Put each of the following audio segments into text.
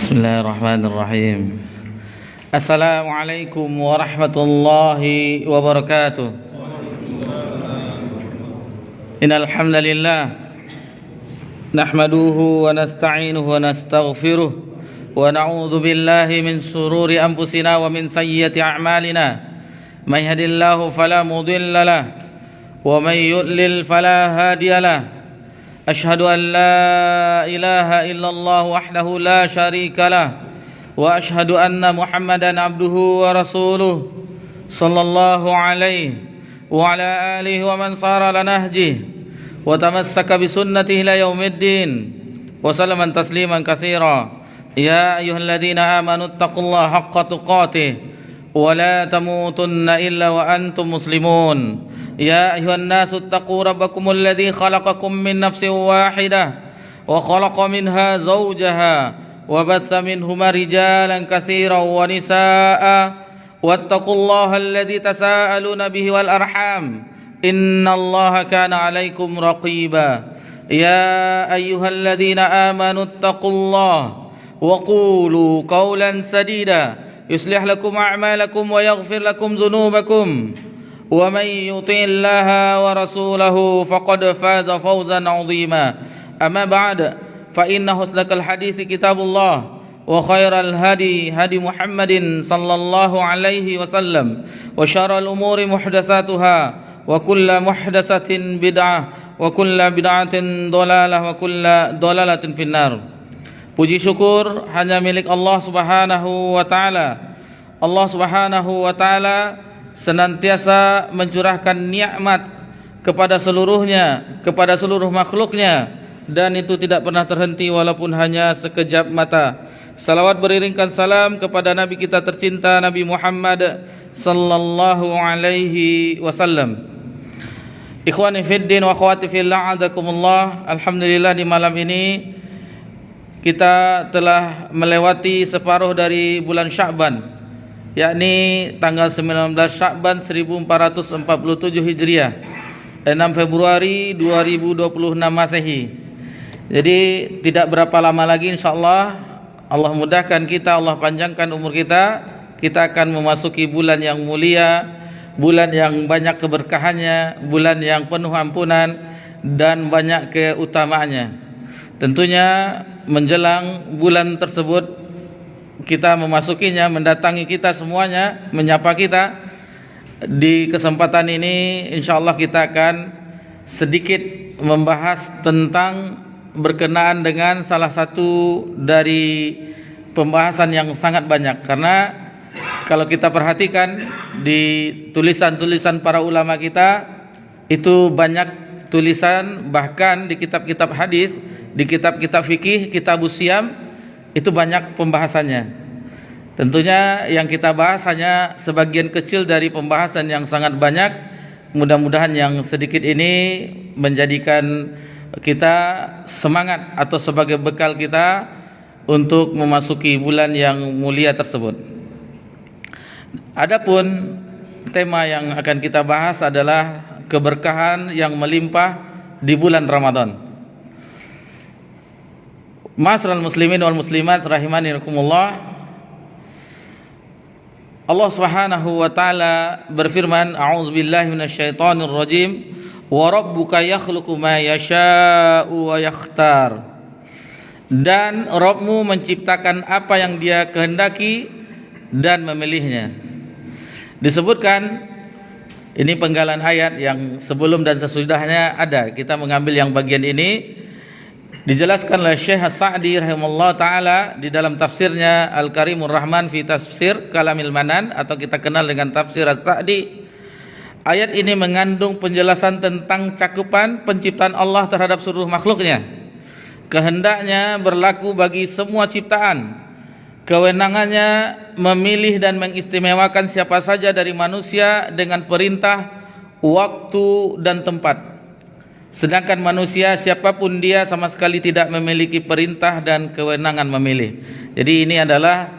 Bismillahirrahmanirrahim. Assalamualaikum warahmatullahi wabarakatuh. Innal hamdalillah nahmaduhu wa nasta'inuhu wa nastaghfiruh wa na'udzu billahi min shururi anfusina wa min sayyiati a'malina. May yahdihillahu fala mudilla lahu wa may yudlil fala hadiya lahu. Asyhadu an la ilaha illallah wahdahu la syarika lah wa asyhadu anna Muhammadan abduhu wa rasuluh sallallahu alaihi wa ala alihi wa man sara ala nahjihi wa tamassaka bi sunnatihi ila yaumiddin wa sallaman tasliman katsira. Ya ayyuhalladzina amanu taqullaha haqqa tuqatih wa la tamutunna illa wa antum muslimun. يا أيها الناس اتقوا ربكم الذي خلقكم من نفس واحدة وخلق منها زوجها وبث منهما رجالا كثيرا ونساء واتقوا الله الذي تساءلون به والأرحام إن الله كان عليكم رقيبا يا أيها الذين آمنوا اتقوا الله وقولوا قولا سديدا يصلح لكم أعمالكم ويغفر لكم ذنوبكم ومن يطع الله ورسوله فقد فاز فوزا عظيما. أما بعد فإن أصدق الحديث كتاب الله وخير الهدي هدي محمد صلى الله عليه وسلم وشر الأمور محدثاتها وكل محدثة بدعة وكل بدعة ضلالة وكل ضلالة في النار. Puji syukur hanya milik Allah Subhanahu wa taala. Allah Subhanahu wa taala senantiasa mencurahkan nikmat kepada seluruhnya, kepada seluruh makhluknya, dan itu tidak pernah terhenti walaupun hanya sekejap mata. Salawat beriringkan salam kepada Nabi kita tercinta Nabi Muhammad sallallahu alaihi wasallam. Ikhwani fiddin wa akhwati fillah, a'adakumullah. Alhamdulillah di malam ini kita telah melewati separuh dari bulan Sya'ban, yakni tanggal 19 Sya'ban 1447 Hijriah, 6 Februari 2026 Masehi. Jadi tidak berapa lama lagi insyaallah Allah mudahkan kita, Allah panjangkan umur kita, kita akan memasuki bulan yang mulia, bulan yang banyak keberkahannya, bulan yang penuh ampunan dan banyak keutamaannya. Tentunya menjelang bulan tersebut kita memasukinya, mendatangi kita semuanya, menyapa kita. Di kesempatan ini insyaallah kita akan sedikit membahas tentang berkenaan dengan salah satu dari pembahasan yang sangat banyak. Karena kalau kita perhatikan di tulisan-tulisan para ulama kita, itu banyak tulisan, bahkan di kitab-kitab hadis, di kitab-kitab fikih, kitabus siyam, itu banyak pembahasannya. Tentunya yang kita bahas hanya sebagian kecil dari pembahasan yang sangat banyak. Mudah-mudahan yang sedikit ini menjadikan kita semangat atau sebagai bekal kita untuk memasuki bulan yang mulia tersebut. Adapun tema yang akan kita bahas adalah keberkahan yang melimpah di bulan Ramadan. Ma'asyiral muslimin wal muslimat rahimani rahimakumullah. Allah Subhanahu wa taala berfirman, a'udzubillahi minasyaitonir rajim, wa rabbuka yakhluqu ma yasha'u wa yakhtar. Dan Rabbmu menciptakan apa yang Dia kehendaki dan memilihnya. Disebutkan, ini penggalan ayat yang sebelum dan sesudahnya ada. Kita mengambil yang bagian ini. Dijelaskan oleh Syekh As-Sa'di rahimahullah ta'ala di dalam tafsirnya Al-Karimur Rahman fi Tafsir Kalamil Manan, atau kita kenal dengan tafsir As-Sa'di. Ayat ini mengandung penjelasan tentang cakupan penciptaan Allah terhadap seluruh makhluknya. Kehendaknya berlaku bagi semua ciptaan. Kewenangannya memilih dan mengistimewakan siapa saja dari manusia dengan perintah, waktu dan tempat. Sedangkan manusia siapapun dia sama sekali tidak memiliki perintah dan kewenangan memilih. Jadi ini adalah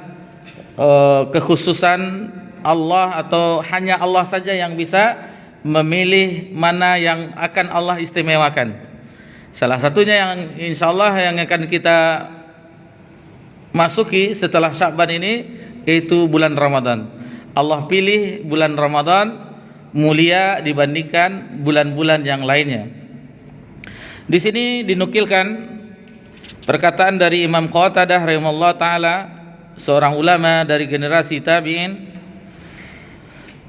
kekhususan Allah, atau hanya Allah saja yang bisa memilih mana yang akan Allah istimewakan. Salah satunya yang insyaallah yang akan kita masuki setelah Sya'ban ini itu bulan Ramadan. Allah pilih bulan Ramadan mulia dibandingkan bulan-bulan yang lainnya. Di sini dinukilkan perkataan dari Imam Qatadah rahimahullah taala, seorang ulama dari generasi tabi'in.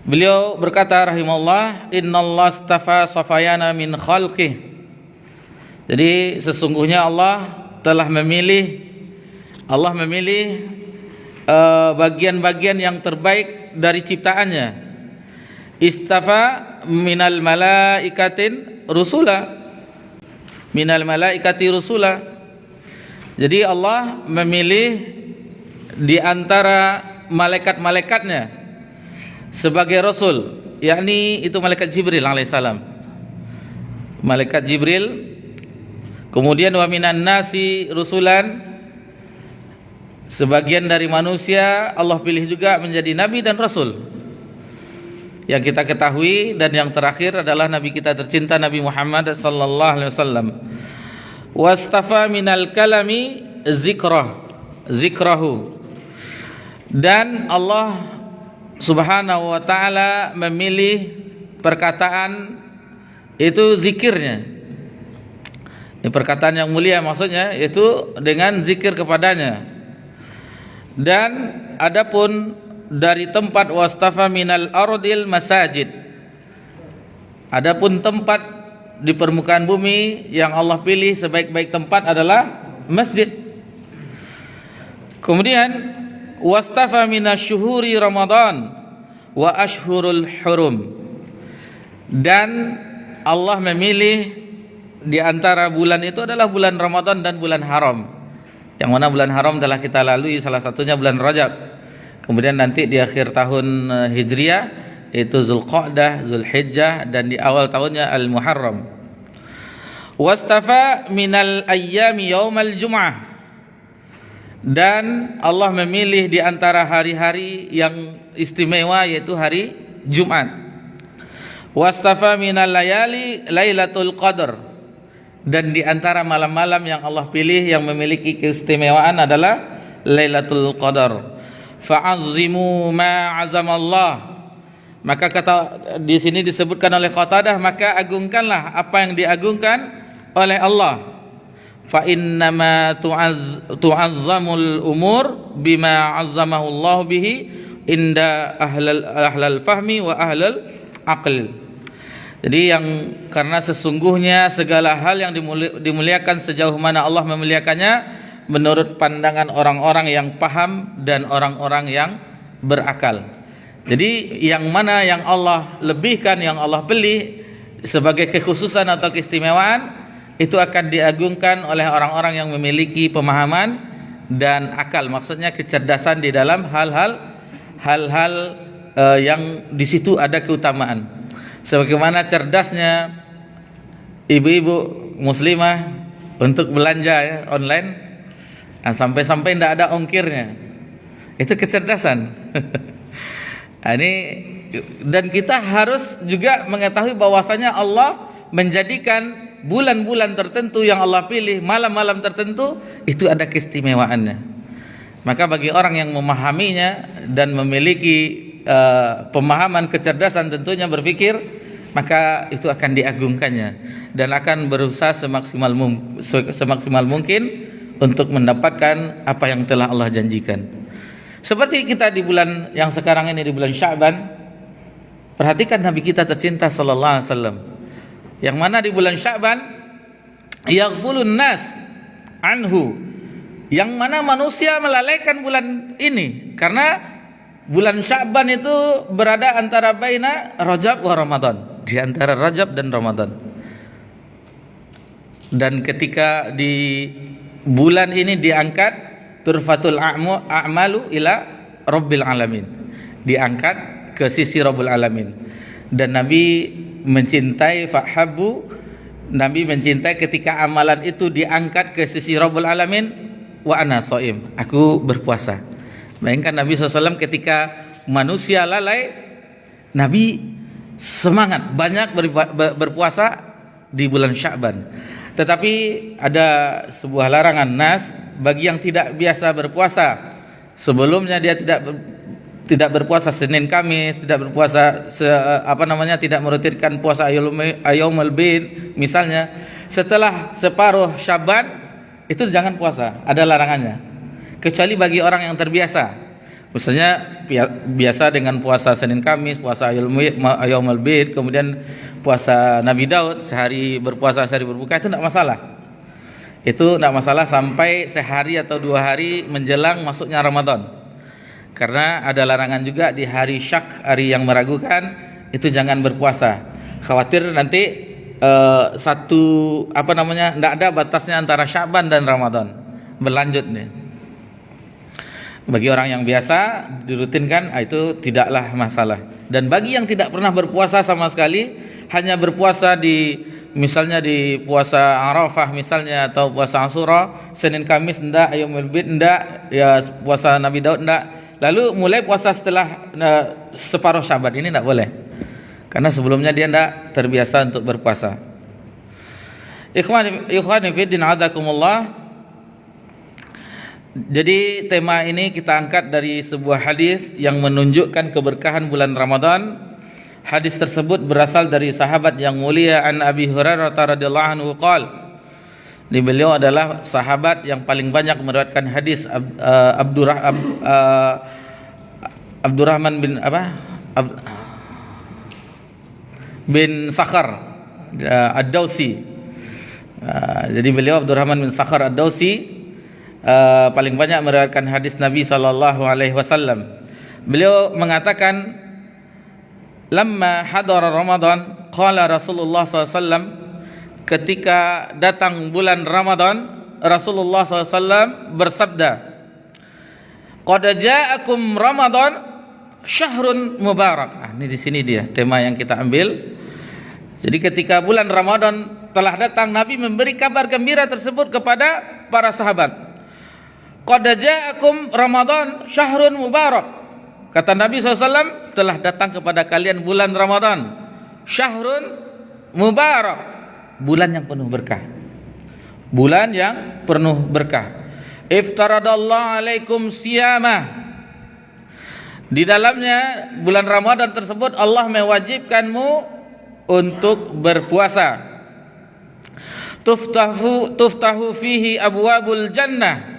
Beliau berkata rahimahullah, "Innallaha astafa safayana min khalqih." Jadi sesungguhnya Allah telah memilih bagian-bagian yang terbaik dari ciptaannya. Istafa minal malaikatin rusula, minal malaikati rusula. Jadi Allah memilih di antara malaikat-malaikatnya sebagai rasul, yakni itu malaikat Jibril alaihissalam. Malaikat Jibril. Kemudian wa minan nasi rusulan, sebagian dari manusia Allah pilih juga menjadi nabi dan rasul. Yang kita ketahui dan yang terakhir adalah nabi kita tercinta Nabi Muhammad sallallahu alaihi wasallam. Wastafa minal kalami zikrahu. Dan Allah Subhanahu wa taala memilih perkataan itu zikirnya. Ini perkataan yang mulia maksudnya itu dengan zikir kepadanya. Dan adapun dari tempat wastafa minal ardil masajid, adapun tempat di permukaan bumi yang Allah pilih sebaik-baik tempat adalah masjid. Kemudian wastafa minasyuhuri Ramadan wa ashhurul hurum, dan Allah memilih di antara bulan itu adalah bulan Ramadan dan bulan haram. Yang mana bulan haram telah kita lalui, salah satunya bulan Rajab. Kemudian nanti di akhir tahun Hijriah itu Zulqa'dah, Zulhijjah, dan di awal tahunnya Al-Muharram. Wastafa minal ayyami yaumal jum'ah, dan Allah memilih di antara hari-hari yang istimewa yaitu hari Jumat. Wastafa minal layali lailatul qadar, dan di antara malam-malam yang Allah pilih yang memiliki keistimewaan adalah Lailatul Qadar. Fa'azzimu ma 'azamallah, maka kata di sini disebutkan oleh Qatadah, maka agungkanlah apa yang diagungkan oleh Allah. Fa innama tu'azzamul umur bima 'azzamahu Allah bihi inda ahlal fahmi wa ahlal aql. Jadi karena sesungguhnya segala hal yang dimuliakan sejauh mana Allah memuliakannya menurut pandangan orang-orang yang paham dan orang-orang yang berakal. Jadi yang mana yang Allah lebihkan, yang Allah pilih sebagai kekhususan atau keistimewaan, itu akan diagungkan oleh orang-orang yang memiliki pemahaman dan akal. Maksudnya kecerdasan di dalam hal-hal yang di situ ada keutamaan. Sebagaimana cerdasnya ibu-ibu muslimah untuk belanja ya, online, sampai-sampai tidak ada ongkirnya, itu kecerdasan. Ini, dan kita harus juga mengetahui bahwasanya Allah menjadikan bulan-bulan tertentu yang Allah pilih, malam-malam tertentu itu ada keistimewaannya. Maka bagi orang yang memahaminya dan memiliki pemahaman kecerdasan tentunya berpikir, maka itu akan diagungkannya dan akan berusaha semaksimal mungkin untuk mendapatkan apa yang telah Allah janjikan. Seperti kita di bulan yang sekarang ini, di bulan Sya'ban, perhatikan Nabi kita tercinta sallallahu alaihi wasallam, yang mana di bulan Sya'ban yaghfulun nas anhu, yang mana manusia melalaikan bulan ini karena bulan Sya'ban itu berada antara baina Rajab wa Ramadan, di antara Rajab dan Ramadan. Dan ketika di bulan ini diangkat turfatul a'malu ila Rabbil alamin, diangkat ke sisi Rabbul alamin. Dan Nabi mencintai fahabbu, Nabi mencintai ketika amalan itu diangkat ke sisi Rabbul alamin. Wa ana shaim, aku berpuasa. Bayangkan Nabi SAW ketika manusia lalai, Nabi semangat banyak berpuasa di bulan Sya'ban. Tetapi ada sebuah larangan nas bagi yang tidak biasa berpuasa. Sebelumnya dia tidak berpuasa Senin Kamis, tidak berpuasa tidak merutinkan puasa Yaumul Bid misalnya. Setelah separuh Syaban itu jangan puasa, ada larangannya. Kecuali bagi orang yang terbiasa. Misalnya biasa dengan puasa Senin Kamis, puasa Yaumul Bid, kemudian puasa Nabi Daud, sehari berpuasa sehari berbuka, itu tidak masalah. Itu tidak masalah sampai sehari atau 2 hari menjelang masuknya Ramadan. Karena ada larangan juga di hari syak, hari yang meragukan, itu jangan berpuasa. Khawatir nanti tidak ada batasnya antara Syaban dan Ramadan. Berlanjut nih. Bagi orang yang biasa dirutinkan, itu tidaklah masalah. Dan bagi yang tidak pernah berpuasa sama sekali, hanya berpuasa misalnya di puasa Arafah misalnya, atau puasa Asyura, Senin Kamis enggak, Yaumul Bid enggak, ya puasa Nabi Daud enggak. Lalu mulai puasa setelah separuh Syaban, ini enggak boleh. Karena sebelumnya dia enggak terbiasa untuk berpuasa. Ikhwani fiddin a'adzakumullah. Jadi tema ini kita angkat dari sebuah hadis yang menunjukkan keberkahan bulan Ramadan. Hadis tersebut berasal dari sahabat yang mulia an Abi Hurairah radhiyallahu anhu qala. Beliau adalah sahabat yang paling banyak meriwayatkan hadis. Abdurrahman bin Sakhar Ad-Dausi. Jadi beliau Abdurrahman bin Sakhar Ad-Dausi paling banyak meriwayatkan hadis Nabi sallallahu alaihi wasallam. Beliau mengatakan, lamma hadara Ramadan qala Rasulullah sallallahu alaihi wasallam, ketika datang bulan Ramadan Rasulullah sallallahu alaihi wasallam bersabda, qad ja'akum Ramadan syahrun mubarak. Ini di sini dia tema yang kita ambil. Jadi ketika bulan Ramadan telah datang, Nabi memberi kabar gembira tersebut kepada para sahabat. Qad ja'akum Ramadan syahrun mubarak. Kata Nabi SAW, telah datang kepada kalian bulan Ramadan, syahrun mubarak, bulan yang penuh berkah. Bulan yang penuh berkah. Iftaradallahu alaikum siyamah. Di dalamnya bulan Ramadan tersebut Allah mewajibkanmu untuk berpuasa. Tuftahu fihi abwabul jannah.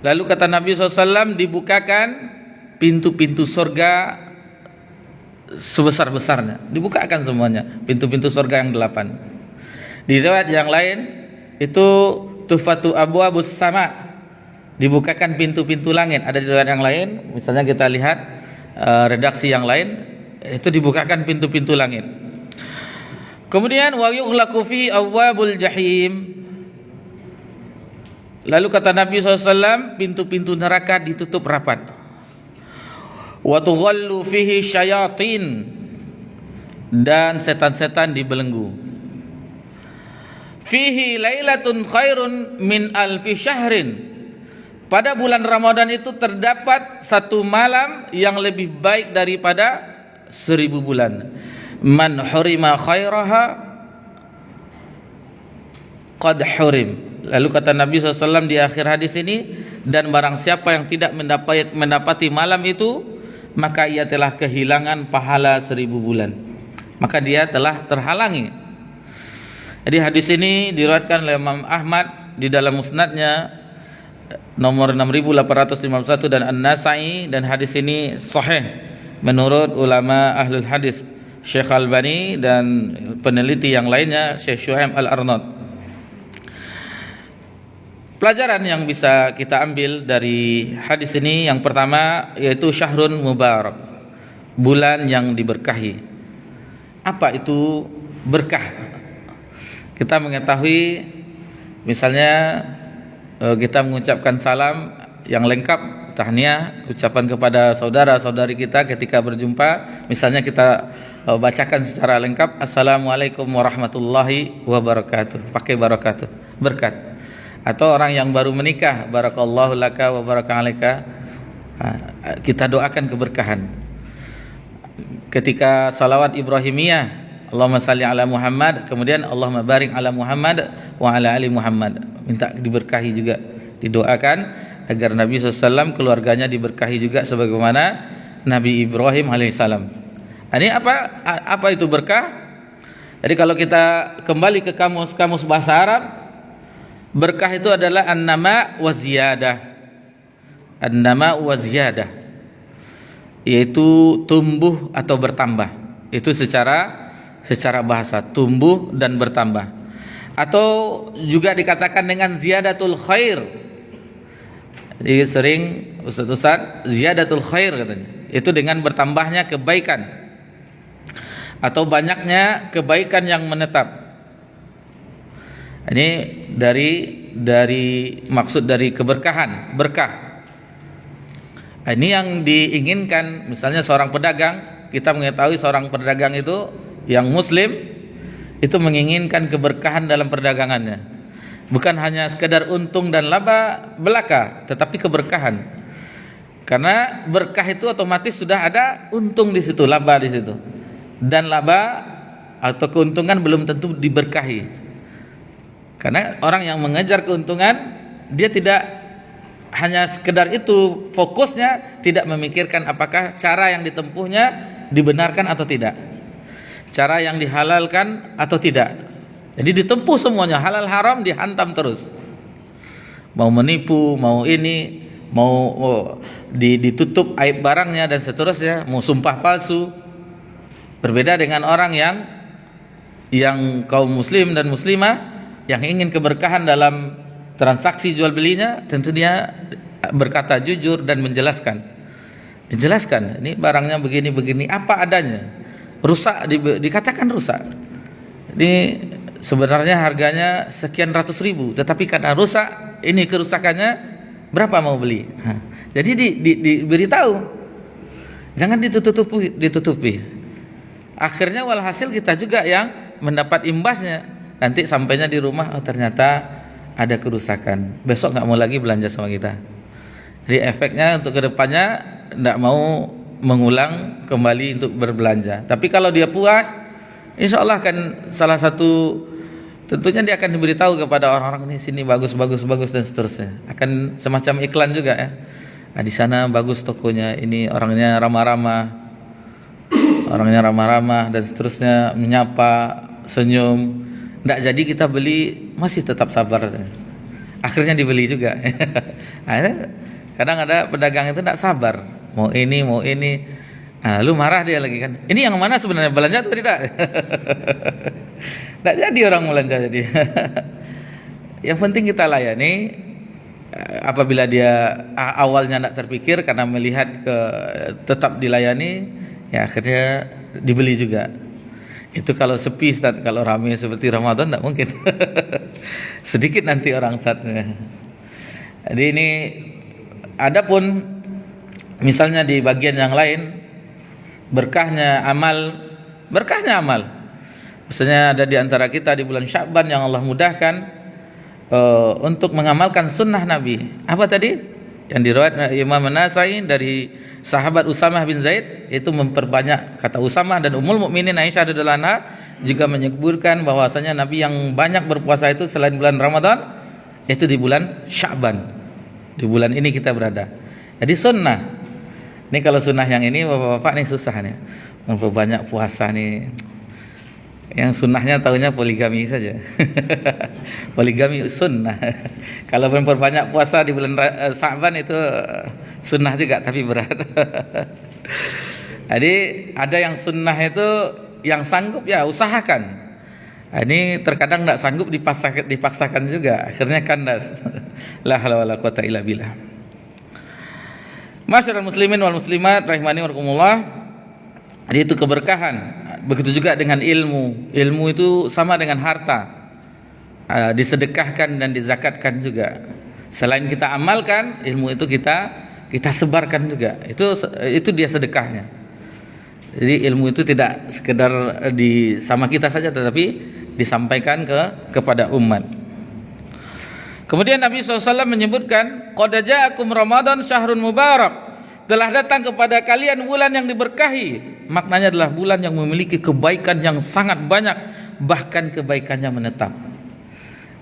Lalu kata Nabi SAW, dibukakan pintu-pintu surga sebesar-besarnya. Dibukakan semuanya, pintu-pintu surga yang 8. Di riwayat yang lain itu tufatu abwabus sama, dibukakan pintu-pintu langit. Ada di riwayat yang lain, misalnya kita lihat redaksi yang lain, itu dibukakan pintu-pintu langit. Kemudian wa yughlaqu fi abwabul jahim. Lalu kata Nabi SAW, pintu-pintu neraka ditutup rapat. Wa tughallu fihi syayatin, dan setan-setan dibelenggu. Fihi lailatun khairun min alfi syahrin. Pada bulan Ramadan itu terdapat satu malam yang lebih baik daripada 1000 bulan. Man hurima khairaha qad hurim. Lalu kata Nabi SAW di akhir hadis ini, dan barang siapa yang tidak mendapati malam itu, maka ia telah kehilangan pahala 1000 bulan. Maka dia telah terhalangi. Jadi hadis ini diriwayatkan oleh Imam Ahmad di dalam musnadnya nomor 6851 dan An-Nasa'i, dan hadis ini sahih menurut ulama ahlul hadis, Syekh Albani dan peneliti yang lainnya, Syekh Syuaib Al-Arnaud. Pelajaran yang bisa kita ambil dari hadis ini, yang pertama yaitu syahrun mubarak, bulan yang diberkahi. Apa itu berkah? Kita mengetahui, misalnya kita mengucapkan salam yang lengkap, tahniah, ucapan kepada saudara-saudari kita ketika berjumpa. Misalnya kita bacakan secara lengkap, Assalamualaikum warahmatullahi wabarakatuh, pakai barakatuh, berkat. Atau orang yang baru menikah, barakallahu laka wa baraka alaika, kita doakan keberkahan. Ketika salawat Ibrahimiyah, Allahumma salli ala Muhammad, kemudian Allahumma barik ala Muhammad wa ala ali Muhammad. Minta diberkahi juga, didoakan agar Nabi SAW keluarganya diberkahi juga sebagaimana Nabi Ibrahim alaihissalam. Ini apa itu berkah? Jadi kalau kita kembali ke kamus bahasa Arab, berkah itu adalah an-nama wa ziyadah. An-nama wa ziyadah, yaitu tumbuh atau bertambah. Itu secara bahasa, tumbuh dan bertambah. Atau juga dikatakan dengan ziyadatul khair. Jadi sering ustaz ziyadatul khair katanya. Itu dengan bertambahnya kebaikan atau banyaknya kebaikan yang menetap. Ini dari maksud dari keberkahan, berkah. Ini yang diinginkan. Misalnya seorang pedagang, kita mengetahui seorang pedagang itu yang muslim itu menginginkan keberkahan dalam perdagangannya. Bukan hanya sekedar untung dan laba belaka, tetapi keberkahan. Karena berkah itu otomatis sudah ada untung di situ, laba di situ. Dan laba atau keuntungan belum tentu diberkahi. Karena orang yang mengejar keuntungan, dia tidak hanya sekedar itu, fokusnya tidak memikirkan apakah cara yang ditempuhnya dibenarkan atau tidak, cara yang dihalalkan atau tidak. Jadi ditempuh semuanya, halal haram dihantam terus. Mau menipu, mau ini, mau ditutup aib barangnya dan seterusnya, mau sumpah palsu. Berbeda dengan orang yang kaum muslim dan muslimah yang ingin keberkahan dalam transaksi jual belinya, tentu dia berkata jujur dan dijelaskan ini barangnya begini apa adanya, rusak dikatakan rusak, ini sebenarnya harganya sekian ratus ribu, tetapi karena rusak, ini kerusakannya berapa mau beli. Jadi diberitahu, jangan ditutupi. Akhirnya walhasil kita juga yang mendapat imbasnya. Nanti sampainya di rumah, oh ternyata ada kerusakan, besok nggak mau lagi belanja sama kita. Jadi efeknya untuk kedepannya nggak mau mengulang kembali untuk berbelanja. Tapi kalau dia puas, insya Allah kan salah satu, tentunya dia akan diberitahu kepada orang-orang, di sini bagus dan seterusnya. Akan semacam iklan juga ya. Nah, di sana bagus tokonya, ini orangnya ramah-ramah dan seterusnya, menyapa, senyum. Nggak jadi kita beli, masih tetap sabar. Akhirnya dibeli juga. Kadang ada pedagang itu nggak sabar, mau ini. Lu marah dia lagi kan. Ini yang mana sebenarnya, belanja atau tidak? Nggak jadi orang belanja jadi. Yang penting kita layani. Apabila dia awalnya tidak terpikir karena melihat tetap dilayani, ya akhirnya dibeli juga. Itu kalau sepi, Ustaz. Kalau ramai seperti Ramadan tidak mungkin. Sedikit nanti orang saatnya. Jadi ini adapun misalnya di bagian yang lain, berkahnya amal. Misalnya ada di antara kita di bulan Sya'ban yang Allah mudahkan untuk mengamalkan sunnah Nabi. Apa tadi? Yang diriwayatkan Imam An-Nasai dari sahabat Usamah bin Zaid, itu memperbanyak, kata Usamah dan Ummul Mukminin Aisyah radhiyallahu anha juga menyebutkan bahwasanya Nabi yang banyak berpuasa itu selain bulan Ramadan itu di bulan Sya'ban. Di bulan ini kita berada. Jadi sunnah. Ini kalau sunnah yang ini Bapak-bapak nih susah nih. Memperbanyak puasa nih. Yang sunnahnya tahunya poligami saja. Poligami sunnah. Kalau memperbanyak puasa di bulan Sya'ban itu sunnah juga, tapi berat. Jadi ada yang sunnah itu yang sanggup ya usahakan. Ini terkadang tidak sanggup dipaksakan juga, akhirnya kandas. La haula wala quwata illa billah. Masyarul muslimin wal muslimat rahimani wa rahimakumullah. Jadi itu keberkahan. Begitu juga dengan ilmu. Ilmu itu sama dengan harta, disedekahkan dan dizakatkan juga. Selain kita amalkan, ilmu itu kita sebarkan juga. Itu dia sedekahnya. Jadi ilmu itu tidak sekedar sama kita saja, tetapi disampaikan kepada umat. Kemudian Nabi SAW menyebutkan, qad ja'akum Ramadan syahrun mubarak, telah datang kepada kalian bulan yang diberkahi. maknanya adalah bulan yang memiliki kebaikan yang sangat banyak, bahkan kebaikannya menetap.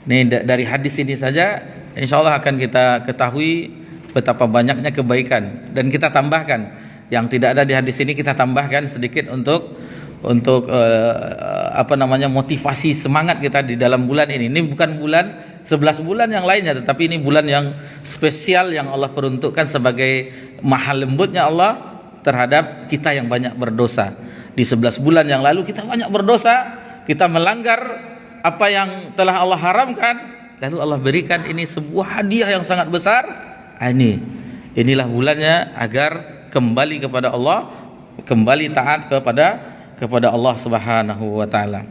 Ini dari hadis ini saja insyaallah akan kita ketahui betapa banyaknya kebaikan, dan kita tambahkan yang tidak ada di hadis ini, kita tambahkan sedikit untuk motivasi semangat kita di dalam bulan ini. Ini bukan bulan 11 bulan yang lainnya, tetapi ini bulan yang spesial yang Allah peruntukkan sebagai mahal lembutnya Allah terhadap kita yang banyak berdosa. Di 11 bulan yang lalu kita banyak berdosa, kita melanggar apa yang telah Allah haramkan, lalu Allah berikan ini sebuah hadiah yang sangat besar. Inilah bulannya agar kembali kepada Allah, kembali taat kepada Allah Subhanahu wa taala.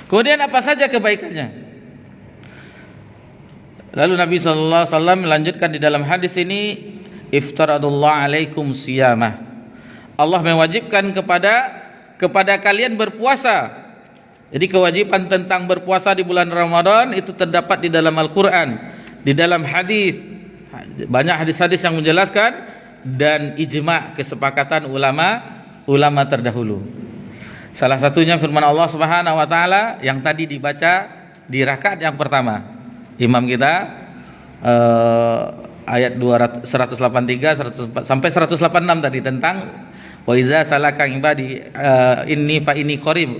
Kemudian apa saja kebaikannya? Lalu Nabi sallallahu alaihi wasallam melanjutkan di dalam hadis ini, iftaradullah alaikum siyamah. Allah mewajibkan kepada kalian berpuasa. Jadi kewajiban tentang berpuasa di bulan Ramadan itu terdapat di dalam Al-Qur'an, di dalam hadis. Banyak hadis-hadis yang menjelaskan, dan ijma' kesepakatan ulama terdahulu. Salah satunya firman Allah Subhanahu wa taala yang tadi dibaca di rakaat yang pertama. Imam kita ayat 183 sampai 186 tadi tentang wa iza salaka ibadi inni fa inni qarib,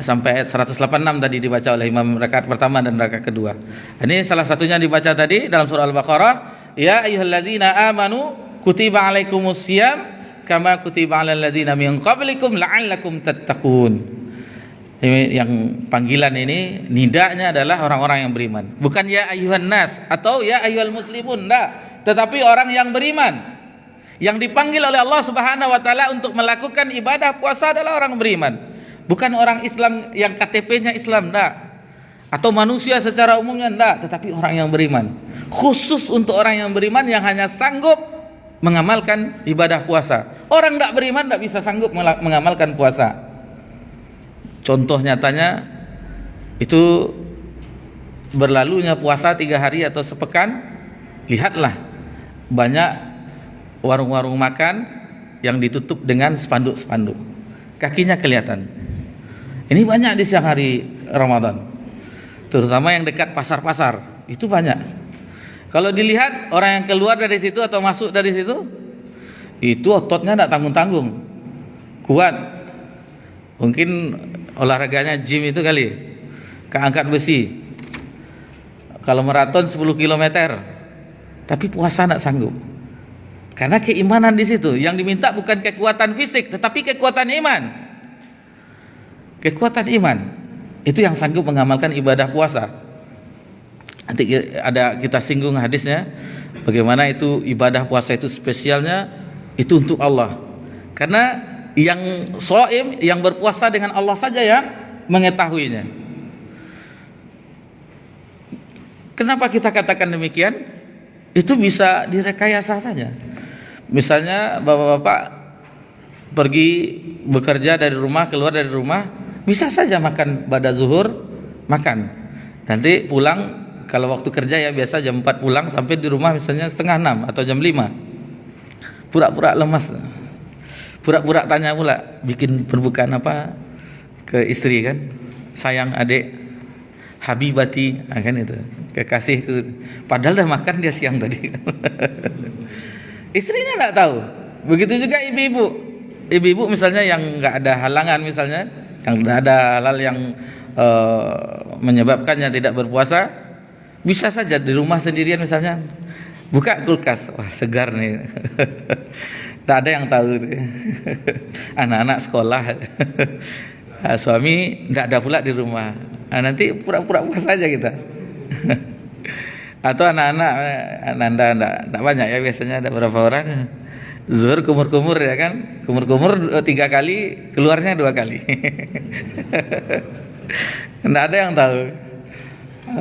sampai ayat 186 tadi dibaca oleh imam rakaat pertama dan rakaat kedua. Ini salah satunya dibaca tadi dalam surah Al-Baqarah, ya ayyuhalladzina amanu kutiba alaikumusiyam kama kutiba alal ladzina min qablikum la'allakum tattaqun. Yang panggilan ini nidanya adalah orang-orang yang beriman, bukan ya ayyuhan nas atau ya ayyuhal muslimun, enggak, tetapi orang yang beriman. Yang dipanggil oleh Allah Subhanahu wa taala untuk melakukan ibadah puasa adalah orang beriman, bukan orang Islam yang KTP-nya Islam, enggak, atau manusia secara umumnya, enggak, tetapi orang yang beriman. Khusus untuk orang yang beriman yang hanya sanggup mengamalkan ibadah puasa. Orang enggak beriman enggak bisa sanggup mengamalkan puasa. Contoh nyatanya itu berlalunya puasa 3 hari atau sepekan. Lihatlah banyak warung-warung makan yang ditutup dengan spanduk-spanduk, kakinya kelihatan. Ini banyak di siang hari Ramadan, terutama yang dekat pasar-pasar, itu banyak. Kalau dilihat orang yang keluar dari situ atau masuk dari situ, itu ototnya tidak tanggung-tanggung, kuat. Mungkin olahraganya gym itu kali, keangkat besi. Kalau maraton 10 km, tapi puasa tidak sanggup. Karena keimanan di situ. Yang diminta bukan kekuatan fisik, tetapi kekuatan iman. Kekuatan iman itu yang sanggup mengamalkan ibadah puasa. Nanti kita singgung hadisnya, bagaimana itu ibadah puasa itu spesialnya itu untuk Allah. Karena yang shaim, yang berpuasa dengan Allah saja yang mengetahuinya. Kenapa kita katakan demikian? Itu bisa direkayasa saja. Misalnya bapak-bapak pergi bekerja dari rumah, keluar dari rumah, bisa saja makan pada zuhur, makan. Nanti pulang, kalau waktu kerja ya biasa jam 4 pulang, sampai di rumah misalnya setengah 6 atau jam 5. Pura-pura lemas. Pura-pura tanya pula, bikin perbukaan apa ke istri kan? Sayang adik, habibati, kan itu, kekasihku. Padahal dah makan dia siang tadi. Istrinya enggak tahu. Begitu juga ibu-ibu. Ibu-ibu misalnya yang enggak ada halangan, misalnya yang enggak ada halal yang menyebabkannya tidak berpuasa, bisa saja di rumah sendirian misalnya buka kulkas, wah segar nih. Tak ada yang tahu. Anak-anak sekolah, suami tidak ada pula di rumah. Nanti pura-pura puasa saja kita. Atau anak-anak Nanda tidak banyak ya, biasanya ada beberapa orang zuhur kumur-kumur ya kan, kumur-kumur 3 kali, keluarnya 2 kali. Tidak ada yang tahu.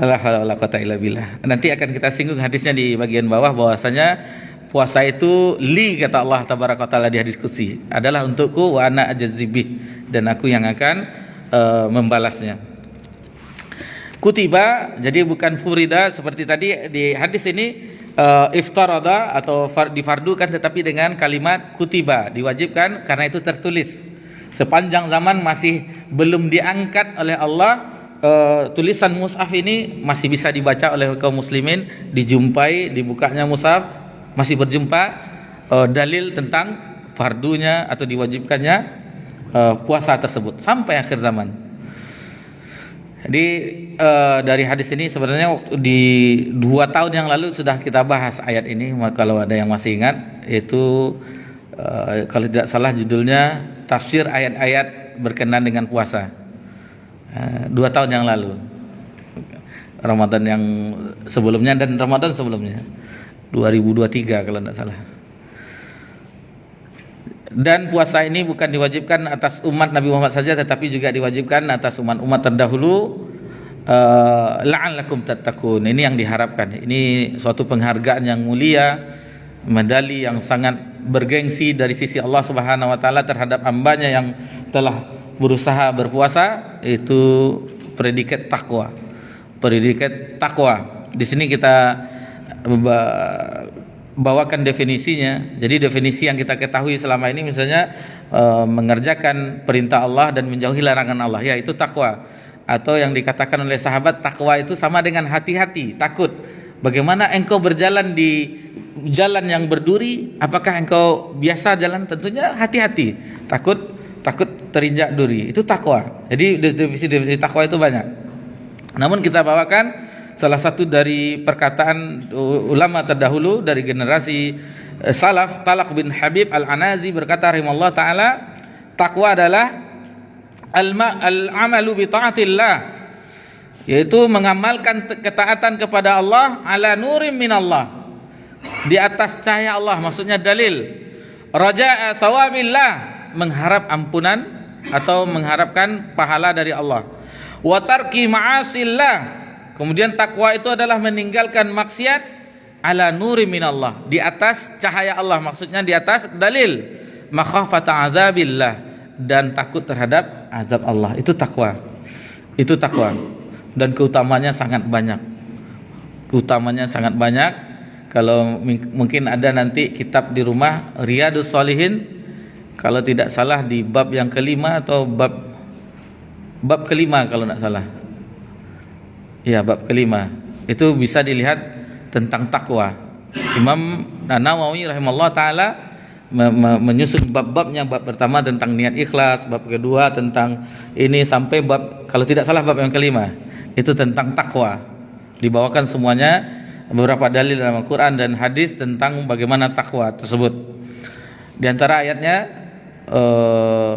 La haula wala quwata illa billah. Nanti akan kita singgung hadisnya di bagian bawah, bahwasanya puasa itu li, kata Allah tabaraka taala di hadis qudsi, adalah untukku, wa ana ajzibih, dan aku yang akan membalasnya. Kutiba, jadi bukan furida seperti tadi di hadis ini. iftarada atau difardukan, tetapi dengan kalimat kutiba, diwajibkan karena itu tertulis. Sepanjang zaman masih belum diangkat oleh Allah, tulisan mushaf ini masih bisa dibaca oleh kaum muslimin, dijumpai dibukanya mushaf, masih berjumpa dalil tentang fardunya atau diwajibkannya puasa tersebut sampai akhir zaman. Jadi dari hadis ini sebenarnya waktu di 2 tahun yang lalu sudah kita bahas ayat ini, kalau ada yang masih ingat, itu kalau tidak salah judulnya tafsir ayat-ayat berkenaan dengan puasa. 2 tahun yang lalu, Ramadan yang sebelumnya dan Ramadan sebelumnya 2023 kalau tidak salah. Dan puasa ini bukan diwajibkan atas umat Nabi Muhammad saja, tetapi juga diwajibkan atas umat-umat terdahulu, la'allakum tattaqun. Ini yang diharapkan. Ini suatu penghargaan yang mulia, medali yang sangat bergengsi dari sisi Allah Subhanahu wa taala terhadap hambanya yang telah berusaha berpuasa, itu predikat takwa. Predikat takwa. Di sini kita bawakan definisinya. Jadi definisi yang kita ketahui selama ini misalnya mengerjakan perintah Allah dan menjauhi larangan Allah, yaitu takwa. Atau yang dikatakan oleh sahabat, takwa itu sama dengan hati-hati, takut. Bagaimana engkau berjalan di jalan yang berduri? Apakah engkau biasa jalan? Tentunya hati-hati, takut terinjak duri. Itu takwa. Jadi definisi takwa itu banyak. Namun kita bawakan salah satu dari perkataan ulama terdahulu dari generasi salaf, Talaq bin Habib Al-Anazi berkata rahimahullah taala, takwa adalah al-amalu bi taatillah, yaitu mengamalkan ketaatan kepada Allah ala nurim minallah, di atas cahaya Allah, maksudnya dalil. Raja'a thawabillah, mengharap ampunan atau mengharapkan pahala dari Allah. Wa tarki ma'asillah, kemudian takwa itu adalah meninggalkan maksiat ala nuri minallah, di atas cahaya Allah, maksudnya di atas dalil. Makhafata azabillah, dan takut terhadap azab Allah. Itu takwa. Itu takwa. Dan keutamanya sangat banyak. Keutamanya sangat banyak. Kalau mungkin ada nanti kitab di rumah, Riyadhus Shalihin, kalau tidak salah di bab yang kelima atau bab kelima kalau tidak salah. Ya, bab kelima. Itu bisa dilihat tentang takwa. Imam Nawawi rahimahullah taala menyusun bab-babnya. Bab pertama tentang niat ikhlas, bab kedua tentang ini, sampai bab, kalau tidak salah bab yang kelima, itu tentang takwa. Dibawakan semuanya beberapa dalil dalam Al-Quran dan hadis tentang bagaimana takwa tersebut. Di antara ayatnya,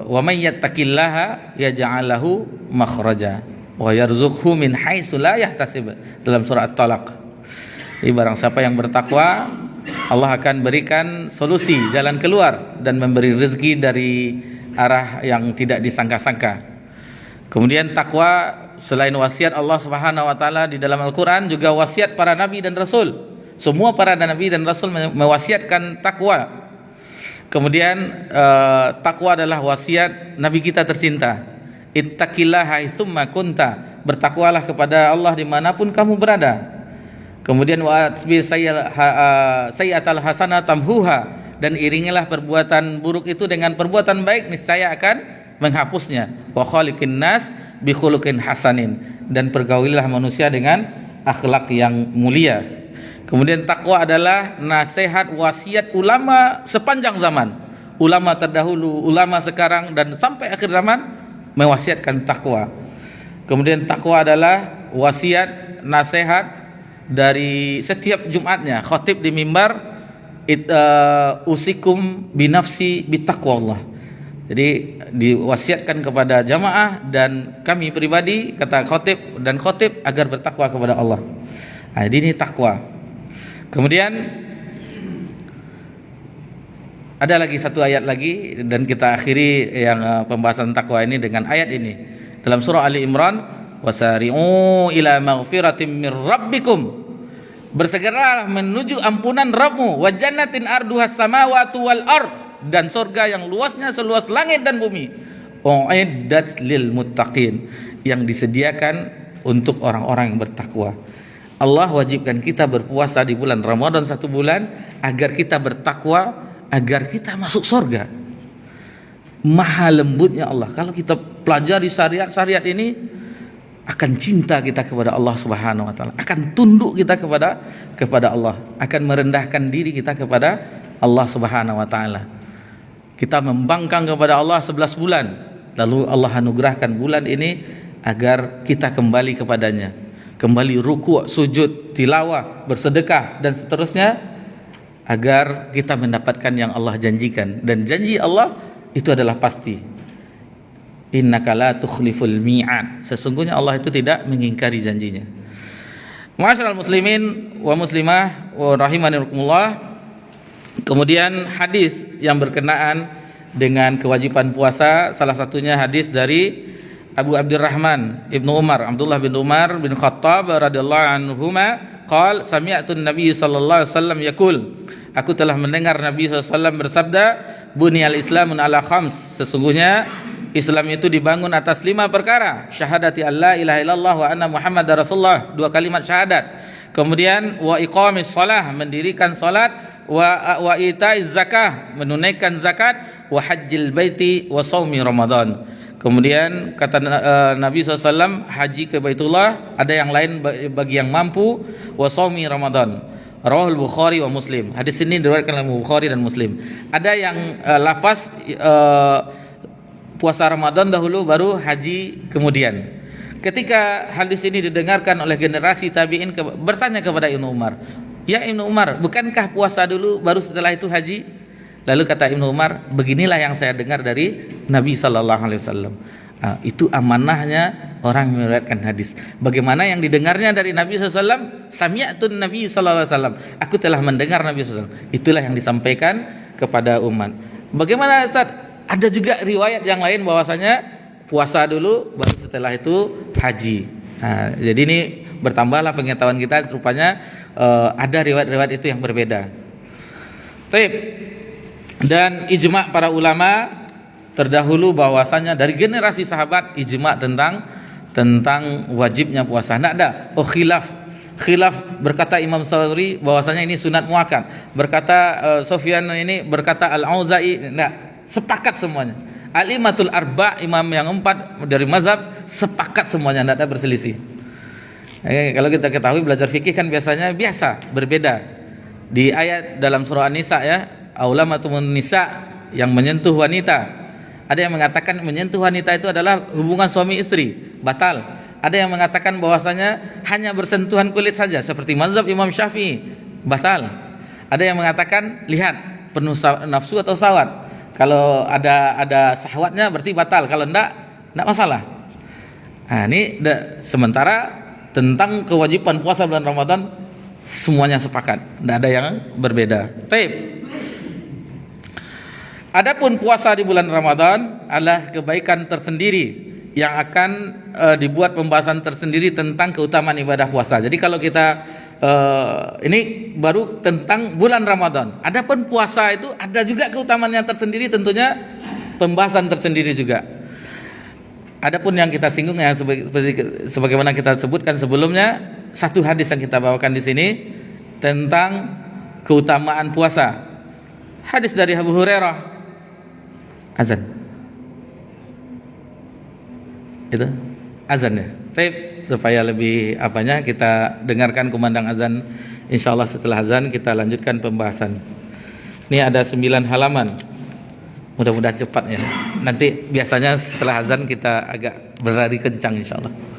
wa may yattaqillaha yaj'al lahu makhraja wa yarzuqhu min haitsu la yahtasib, dalam surah At-Talaq. Jadi barang siapa yang bertakwa, Allah akan berikan solusi, jalan keluar, dan memberi rezeki dari arah yang tidak disangka-sangka. Kemudian takwa selain wasiat Allah Subhanahu wa taala di dalam Al-Qur'an, juga wasiat para nabi dan rasul. Semua para nabi dan rasul mewasiatkan takwa. Kemudian takwa adalah wasiat nabi kita tercinta. Ittaqillaha haitsumma kunta, bertakwalah kepada Allah dimanapun kamu berada. Kemudian wa'atbi sayyatal hasanah tamhuha, dan iringilah perbuatan buruk itu dengan perbuatan baik, niscaya akan menghapusnya. Wa khaliqin nas bi khuluqin hasanin, dan pergaulilah manusia dengan akhlak yang mulia. Kemudian takwa adalah nasihat wasiat ulama sepanjang zaman. Ulama terdahulu, ulama sekarang, dan sampai akhir zaman mewasiatkan takwa. Kemudian takwa adalah wasiat nasihat dari setiap Jumatnya khatib di mimbar, usikum binafsi bitaqwallah. Jadi diwasiatkan kepada jamaah dan kami pribadi, kata khatib dan khatib, agar bertakwa kepada Allah. Nah, ini takwa. Kemudian ada lagi satu ayat lagi, dan kita akhiri yang pembahasan takwa ini dengan ayat ini dalam surah Ali Imran, wasari'u ila maghfiratin mir rabbikum, bersegeralah menuju ampunan Rabbmu, wa jannatin arduhas samawati wal ard, dan surga yang luasnya seluas langit dan bumi, uiddat lil muttaqin, yang disediakan untuk orang-orang yang bertakwa. Allah wajibkan kita berpuasa di bulan Ramadan 1 bulan agar kita bertakwa, agar kita masuk surga. Maha lembutnya Allah. Kalau kita pelajari syariat-syariat ini, akan cinta kita kepada Allah Subhanahu wa taala, akan tunduk kita kepada Allah, akan merendahkan diri kita kepada Allah Subhanahu wa taala. Kita membangkang kepada Allah 11 bulan, lalu Allah anugerahkan bulan ini agar kita kembali kepadanya, kembali ruku', sujud, tilawah, bersedekah dan seterusnya, agar kita mendapatkan yang Allah janjikan. Dan janji Allah itu adalah pasti. Innaka la tukhliful mi'ad. Sesungguhnya Allah itu tidak mengingkari janjinya. Ma'asyiral muslimin wa muslimah wa rahimanirkumullah. Kemudian hadis yang berkenaan dengan kewajiban puasa, salah satunya hadis dari Abu Abdurrahman Ibnu Umar, Abdullah bin Umar bin Khattab radhiyallahu anhuma, qala sami'tu an-nabiy sallallahu alaihi wasallam yaqul, aku telah mendengar Nabi sallallahu alaihi wasallam bersabda, buniyal islamun ala khams, sesungguhnya Islam itu dibangun atas 5 perkara. Syahadati alla ilaha illallah wa anna muhammadar rasulullah, 2 kalimat syahadat. Kemudian wa iqamis shalah, mendirikan salat, wa itaiz zakah, menunaikan zakat, wa hajjil baiti wa shaumi ramadan. Kemudian kata Nabi SAW, haji ke Baitullah, ada yang lain bagi yang mampu, wa shaumi ramadan. Rawahul Bukhari wa Muslim. Hadis ini diriwayatkan oleh Bukhari dan Muslim. Ada yang lafaz puasa Ramadan dahulu baru haji kemudian. Ketika hadis ini didengarkan oleh generasi tabi'in, bertanya kepada Ibnu Umar, ya Ibnu Umar, bukankah puasa dulu baru setelah itu haji? Lalu kata Ibnu Umar, beginilah yang saya dengar dari Nabi sallallahu alaihi wasallam. Itu amanahnya orang meriwayatkan hadis. Bagaimana yang didengarnya dari Nabi sallallahu alaihi wasallam? Sami'tun Nabi sallallahu alaihi wasallam. Aku telah mendengar Nabi sallallahu alaihi wasallam. Itulah yang disampaikan kepada umat. Bagaimana Ustaz? Ada juga riwayat yang lain bahwasanya puasa dulu baru setelah itu haji. Jadi ini bertambahlah pengetahuan kita, rupanya ada riwayat-riwayat itu yang berbeda. Baik. Dan ijma' para ulama terdahulu bahwasanya dari generasi sahabat ijma' tentang wajibnya puasa. Tidak ada khilaf. Berkata Imam Tsauri bahwasanya ini sunat muakkad. Berkata Sufyan ini, berkata Al-Auza'i, tidak, sepakat semuanya. Al-Imatul Arba', imam yang 4 dari mazhab, sepakat semuanya, tidak ada berselisih. Kalau kita ketahui belajar fikih kan biasanya berbeda. Di ayat dalam surah An-Nisa ya, aulamatul nisa, yang menyentuh wanita. Ada yang mengatakan menyentuh wanita itu adalah hubungan suami istri, batal. Ada yang mengatakan bahwasanya hanya bersentuhan kulit saja, seperti mazhab Imam Syafi'i, batal. Ada yang mengatakan lihat penuh nafsu atau syahwat. Kalau ada syahwatnya berarti batal, kalau enggak masalah. Ini sementara tentang kewajiban puasa bulan Ramadan semuanya sepakat, tidak ada yang berbeda. Baik. Adapun puasa di bulan Ramadan adalah kebaikan tersendiri yang akan dibuat pembahasan tersendiri tentang keutamaan ibadah puasa. Jadi kalau kita ini baru tentang bulan Ramadan. Adapun puasa itu ada juga keutamaannya tersendiri, tentunya pembahasan tersendiri juga. Adapun yang kita singgung ya, sebagaimana kita sebutkan sebelumnya, satu hadis yang kita bawakan di sini tentang keutamaan puasa. Hadis dari Abu Hurairah. Azan. Itu azan ya. Baik, supaya lebih kita dengarkan kumandang azan. Insyaallah setelah azan kita lanjutkan pembahasan. Ini ada 9 halaman. Mudah-mudahan cepat ya. Nanti biasanya setelah azan kita agak berlari kencang insyaallah.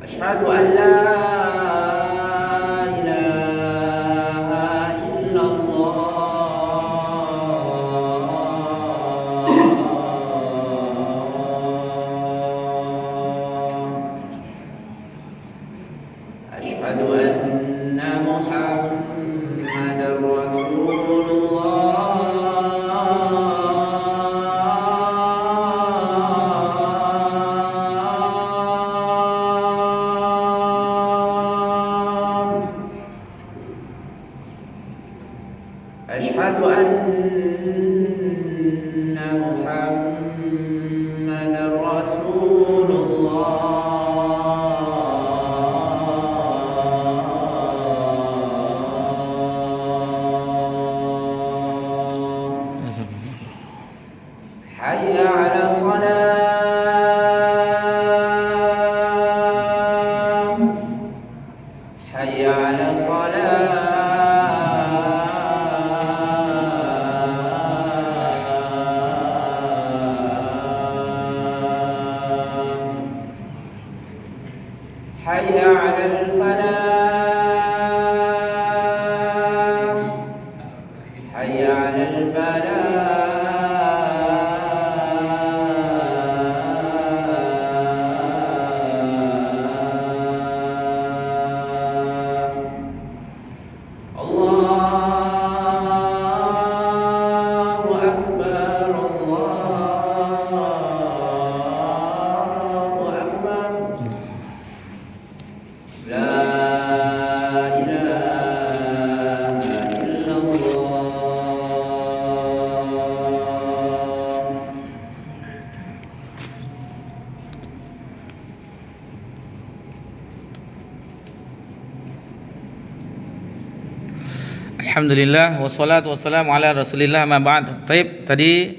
أشهد أن محمدا رسول الله أشهد أن محمدا رسول الله حي على الصلاة حي على الصلاة حي على الفلاح حي على الفلاح الله أكبر الله أكبر لا إله إلا الله Alhamdulillah wassalatu wassalamu ala Rasulillah ma ba'd. Taib, tadi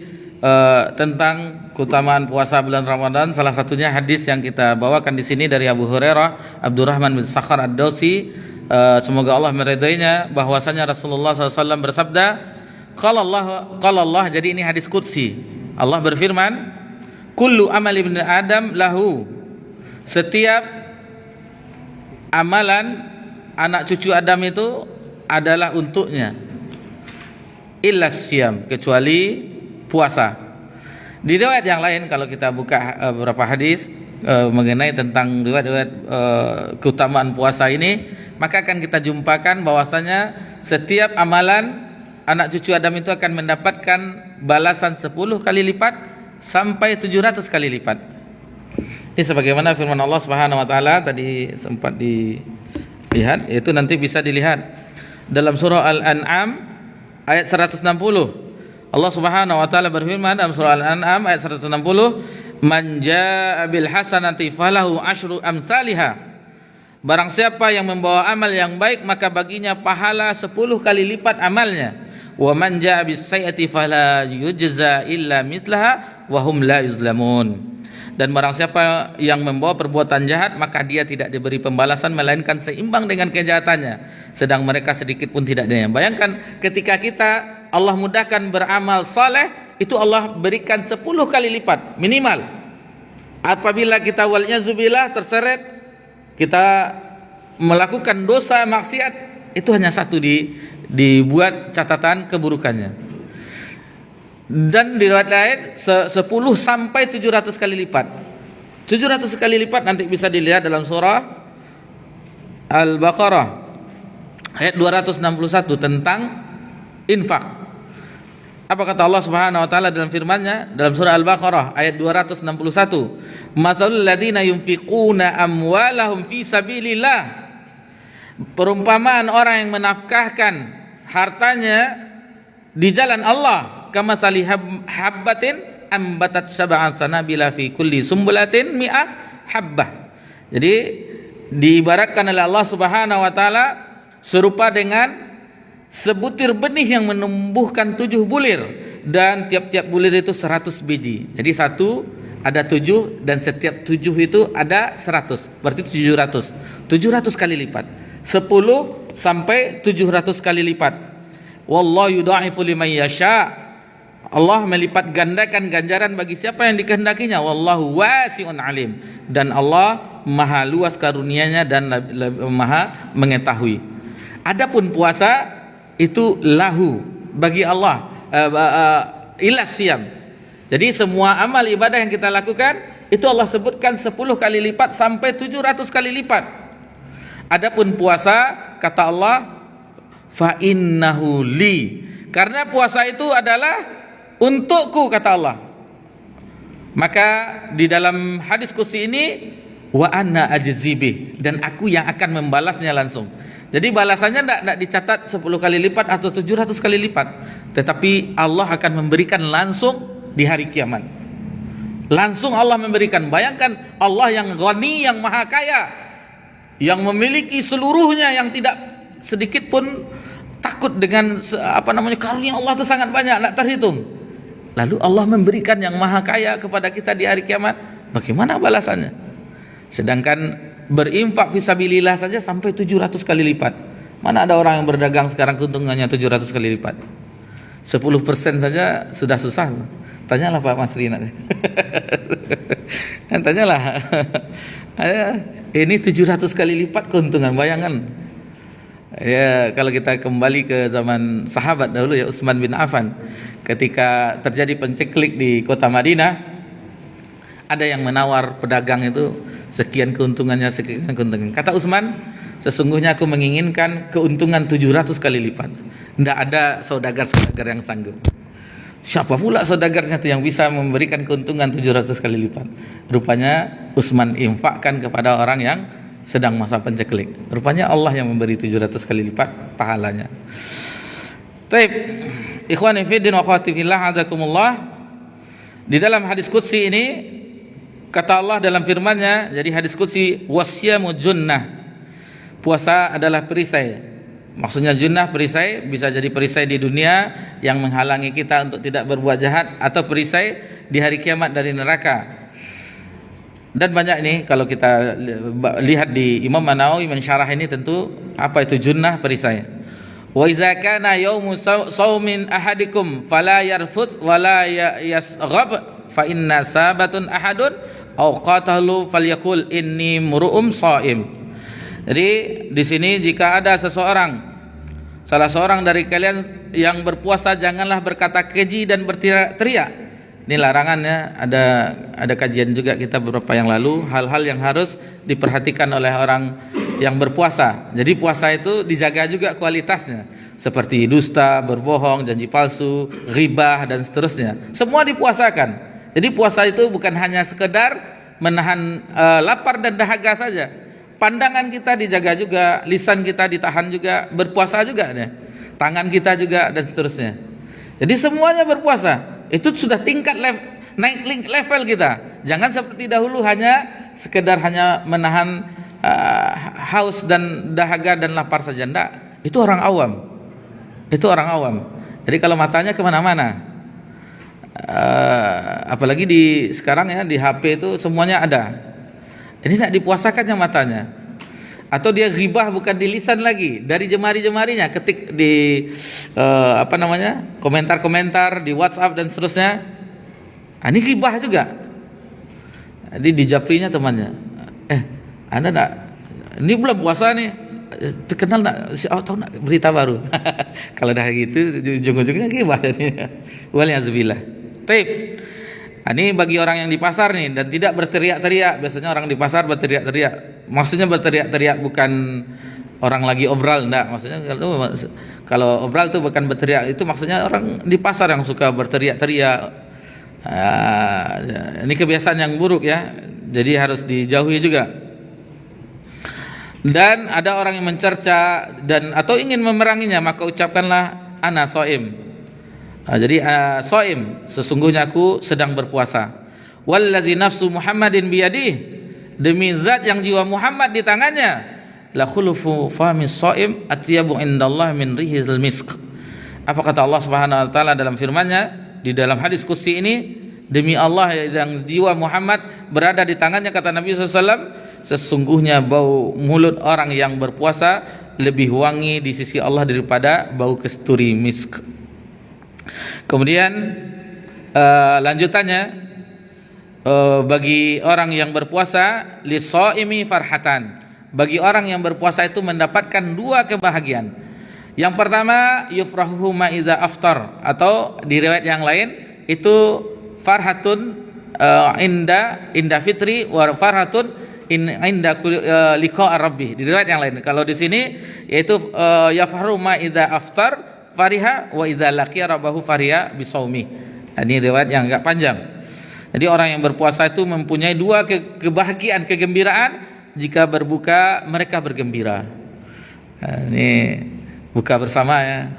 tentang keutamaan puasa bulan Ramadan, salah satunya hadis yang kita bawakan di sini dari Abu Hurairah Abdurrahman bin Sakhar Ad-Dausi, semoga Allah meridainya, bahwasanya Rasulullah SAW bersabda, qala Allah, jadi ini hadis qudsi. Allah berfirman, kullu amal ibni Adam lahu, setiap amalan anak cucu Adam itu adalah untuknya, illa siyam, kecuali puasa. Di riwayat yang lain, kalau kita buka beberapa hadis mengenai tentang riwayat keutamaan puasa ini, maka akan kita jumpakan bahwasanya setiap amalan anak cucu Adam itu akan mendapatkan balasan 10 kali lipat sampai 700 kali lipat. Ini sebagaimana firman Allah Subhanahu wa taala tadi sempat dilihat, itu nanti bisa dilihat dalam surah Al-An'am ayat 160. Allah Subhanahu wa taala berfirman dalam surah Al-An'am ayat 160, man jaa bil hasanati falahu asyru amsalihha, barang siapa yang membawa amal yang baik maka baginya pahala 10 kali lipat amalnya, wa man jaa bis sayyi'ati fala yujza illa mithlaha wa hum la yuzlamun, dan barang siapa yang membawa perbuatan jahat maka dia tidak diberi pembalasan melainkan seimbang dengan kejahatannya, sedang mereka sedikit pun tidak ada. Bayangkan ketika kita Allah mudahkan beramal saleh, itu Allah berikan 10 kali lipat minimal. Apabila kita wal'iyadzubillah terseret, kita melakukan dosa maksiat, itu hanya satu dibuat catatan keburukannya. Dan di riwayat lain 10 sampai 700 kali lipat. 700 kali lipat nanti bisa dilihat dalam surah Al-Baqarah ayat 261 tentang infak. Apa kata Allah Subhanahu wa taala dalam firman-Nya dalam surah Al-Baqarah ayat 261? Matsalul ladzina yunfiquna amwalahum fi sabilillah. Perumpamaan orang yang menafkahkan hartanya di jalan Allah, kamatsali habbatin ambatat sab'an sanabila fi kulli sumbulatin mi'ah habbah. Jadi diibaratkan oleh Allah Subhanahu wa taala serupa dengan sebutir benih yang menumbuhkan 7 bulir, dan tiap-tiap bulir itu 100 biji. Jadi satu ada 7 dan setiap 7 itu ada 100. Berarti 700. 700 kali lipat. 10 sampai 700 kali lipat. Wallahu yudha'ifu liman yasha. Allah melipat gandakan ganjaran bagi siapa yang dikehendakinya. Wallahu wasi'un alim. Dan Allah maha luas karunia-Nya dan maha mengetahui. Adapun puasa itu lahu bagi Allah, ilas siam. Jadi semua amal ibadah yang kita lakukan itu Allah sebutkan 10 kali lipat sampai 700 kali lipat. Adapun puasa kata Allah fa innahu li. Karena puasa itu adalah untukku, kata Allah. Maka di dalam hadis qudsi ini, wa anna ajzibih, dan aku yang akan membalasnya langsung. Jadi balasannya tidak dicatat 10 kali lipat atau 700 kali lipat, tetapi Allah akan memberikan langsung di hari kiamat. Langsung Allah memberikan. Bayangkan Allah yang ghani, yang maha kaya, yang memiliki seluruhnya, yang tidak sedikit pun takut dengan karunia Allah itu sangat banyak, tak terhitung. Lalu Allah memberikan yang maha kaya kepada kita di hari kiamat. Bagaimana balasannya? Sedangkan berinfak fisabilillah saja sampai 700 kali lipat. Mana ada orang yang berdagang sekarang keuntungannya 700 kali lipat? 10% saja sudah susah. Tanyalah Pak Masri nanti. Tanyalah. Ini 700 kali lipat keuntungan, bayangan. Ya, kalau kita kembali ke zaman sahabat dahulu ya, Utsman bin Affan, ketika terjadi penceklik di kota Madinah, ada yang menawar pedagang itu sekian keuntungannya, sekian keuntungan. Kata Utsman, sesungguhnya aku menginginkan keuntungan 700 kali lipat. Tidak ada saudagar-saudagar yang sanggup. Siapa pula saudagarnya itu yang bisa memberikan keuntungan 700 kali lipat? Rupanya Utsman infakkan kepada orang yang sedang masa penceklik. Rupanya Allah yang memberi 700 kali lipat pahalanya. Taib, ikhwani fiddin wa akhwati fillah, hadakumullah. Di dalam hadis qudsi ini kata Allah dalam firman-Nya, jadi hadis qudsi, wasyamu junnah. Puasa adalah perisai. Maksudnya junnah perisai, bisa jadi perisai di dunia yang menghalangi kita untuk tidak berbuat jahat, atau perisai di hari kiamat dari neraka. Dan banyak ini kalau kita lihat di Imam An-Nawawi mensyarah ini, tentu apa itu junnah, perisai. Wa iza kana yaumu saumin ahadikum fala yarfut wala yasghab fa inna sabatun ahadun aw qatalu falyaqul inni mur'um shaim. Jadi di sini jika ada salah seorang dari kalian yang berpuasa, janganlah berkata keji dan berteriak. Ini larangannya, ada kajian juga kita beberapa yang lalu, hal-hal yang harus diperhatikan oleh orang yang berpuasa. Jadi puasa itu dijaga juga kualitasnya, seperti dusta, berbohong, janji palsu, ghibah dan seterusnya. Semua dipuasakan. Jadi puasa itu bukan hanya sekedar menahan lapar dan dahaga saja. Pandangan kita dijaga juga, lisan kita ditahan juga, berpuasa juga ya. Tangan kita juga dan seterusnya. Jadi semuanya berpuasa. Itu sudah tingkat naik level kita. Jangan seperti dahulu sekedar hanya menahan haus dan dahaga dan lapar saja. Enggak, itu orang awam. Jadi kalau matanya kemana-mana, apalagi sekarang ya di HP itu semuanya ada. Ini tidak dipuasakannya matanya. Atau dia ghibah bukan di lisan lagi, dari jemari-jemarinya, ketik di komentar-komentar di WhatsApp dan seterusnya. Ini ghibah juga. Jadi dijaprinya temannya. Anda enggak, ini bulan puasa nih, terkenal enggak? Tahu enggak berita baru? Kalau dah gitu ujung-ujungnya ghibah jadinya. Waliyazbillah. Taib. Ini bagi orang yang di pasar nih dan tidak berteriak-teriak. Biasanya orang di pasar berteriak-teriak. Maksudnya berteriak-teriak bukan orang lagi obral, enggak. Maksudnya kalau obral itu bukan berteriak, itu maksudnya orang di pasar yang suka berteriak-teriak. Ini kebiasaan yang buruk ya. Jadi harus dijauhi juga. Dan ada orang yang mencerca atau ingin memeranginya, maka ucapkanlah ana shaim. Jadi shaim, sesungguhnya aku sedang berpuasa. Wallazi nafsu Muhammadin biyadih, demi zat yang jiwa Muhammad di tangannya, la khulufu famis shaim atyabu indallah min rihil misk. Apa kata Allah Subhanahu wa taala dalam firman-Nya di dalam hadis qudsi ini, demi Allah yang jiwa Muhammad berada di tangannya, kata Nabi SAW, sesungguhnya bau mulut orang yang berpuasa lebih wangi di sisi Allah daripada bau kasturi misk. Kemudian lanjutannya, bagi orang yang berpuasa, lis-shaimi farhatan, bagi orang yang berpuasa itu mendapatkan dua kebahagiaan. Yang pertama, yufrahu ma idza aftar, atau di riwayat yang lain itu farhatun inda fitri wa farhatun inda liqa rabbih. Di riwayat yang lain. Kalau di sini yaitu yafharu ma idza aftar fariha wa idza laqiya rabbahu fariha bisaumi. Ini riwayat yang agak panjang. Jadi orang yang berpuasa itu mempunyai dua kebahagiaan, kegembiraan. Jika berbuka mereka bergembira. Ini buka bersama ya.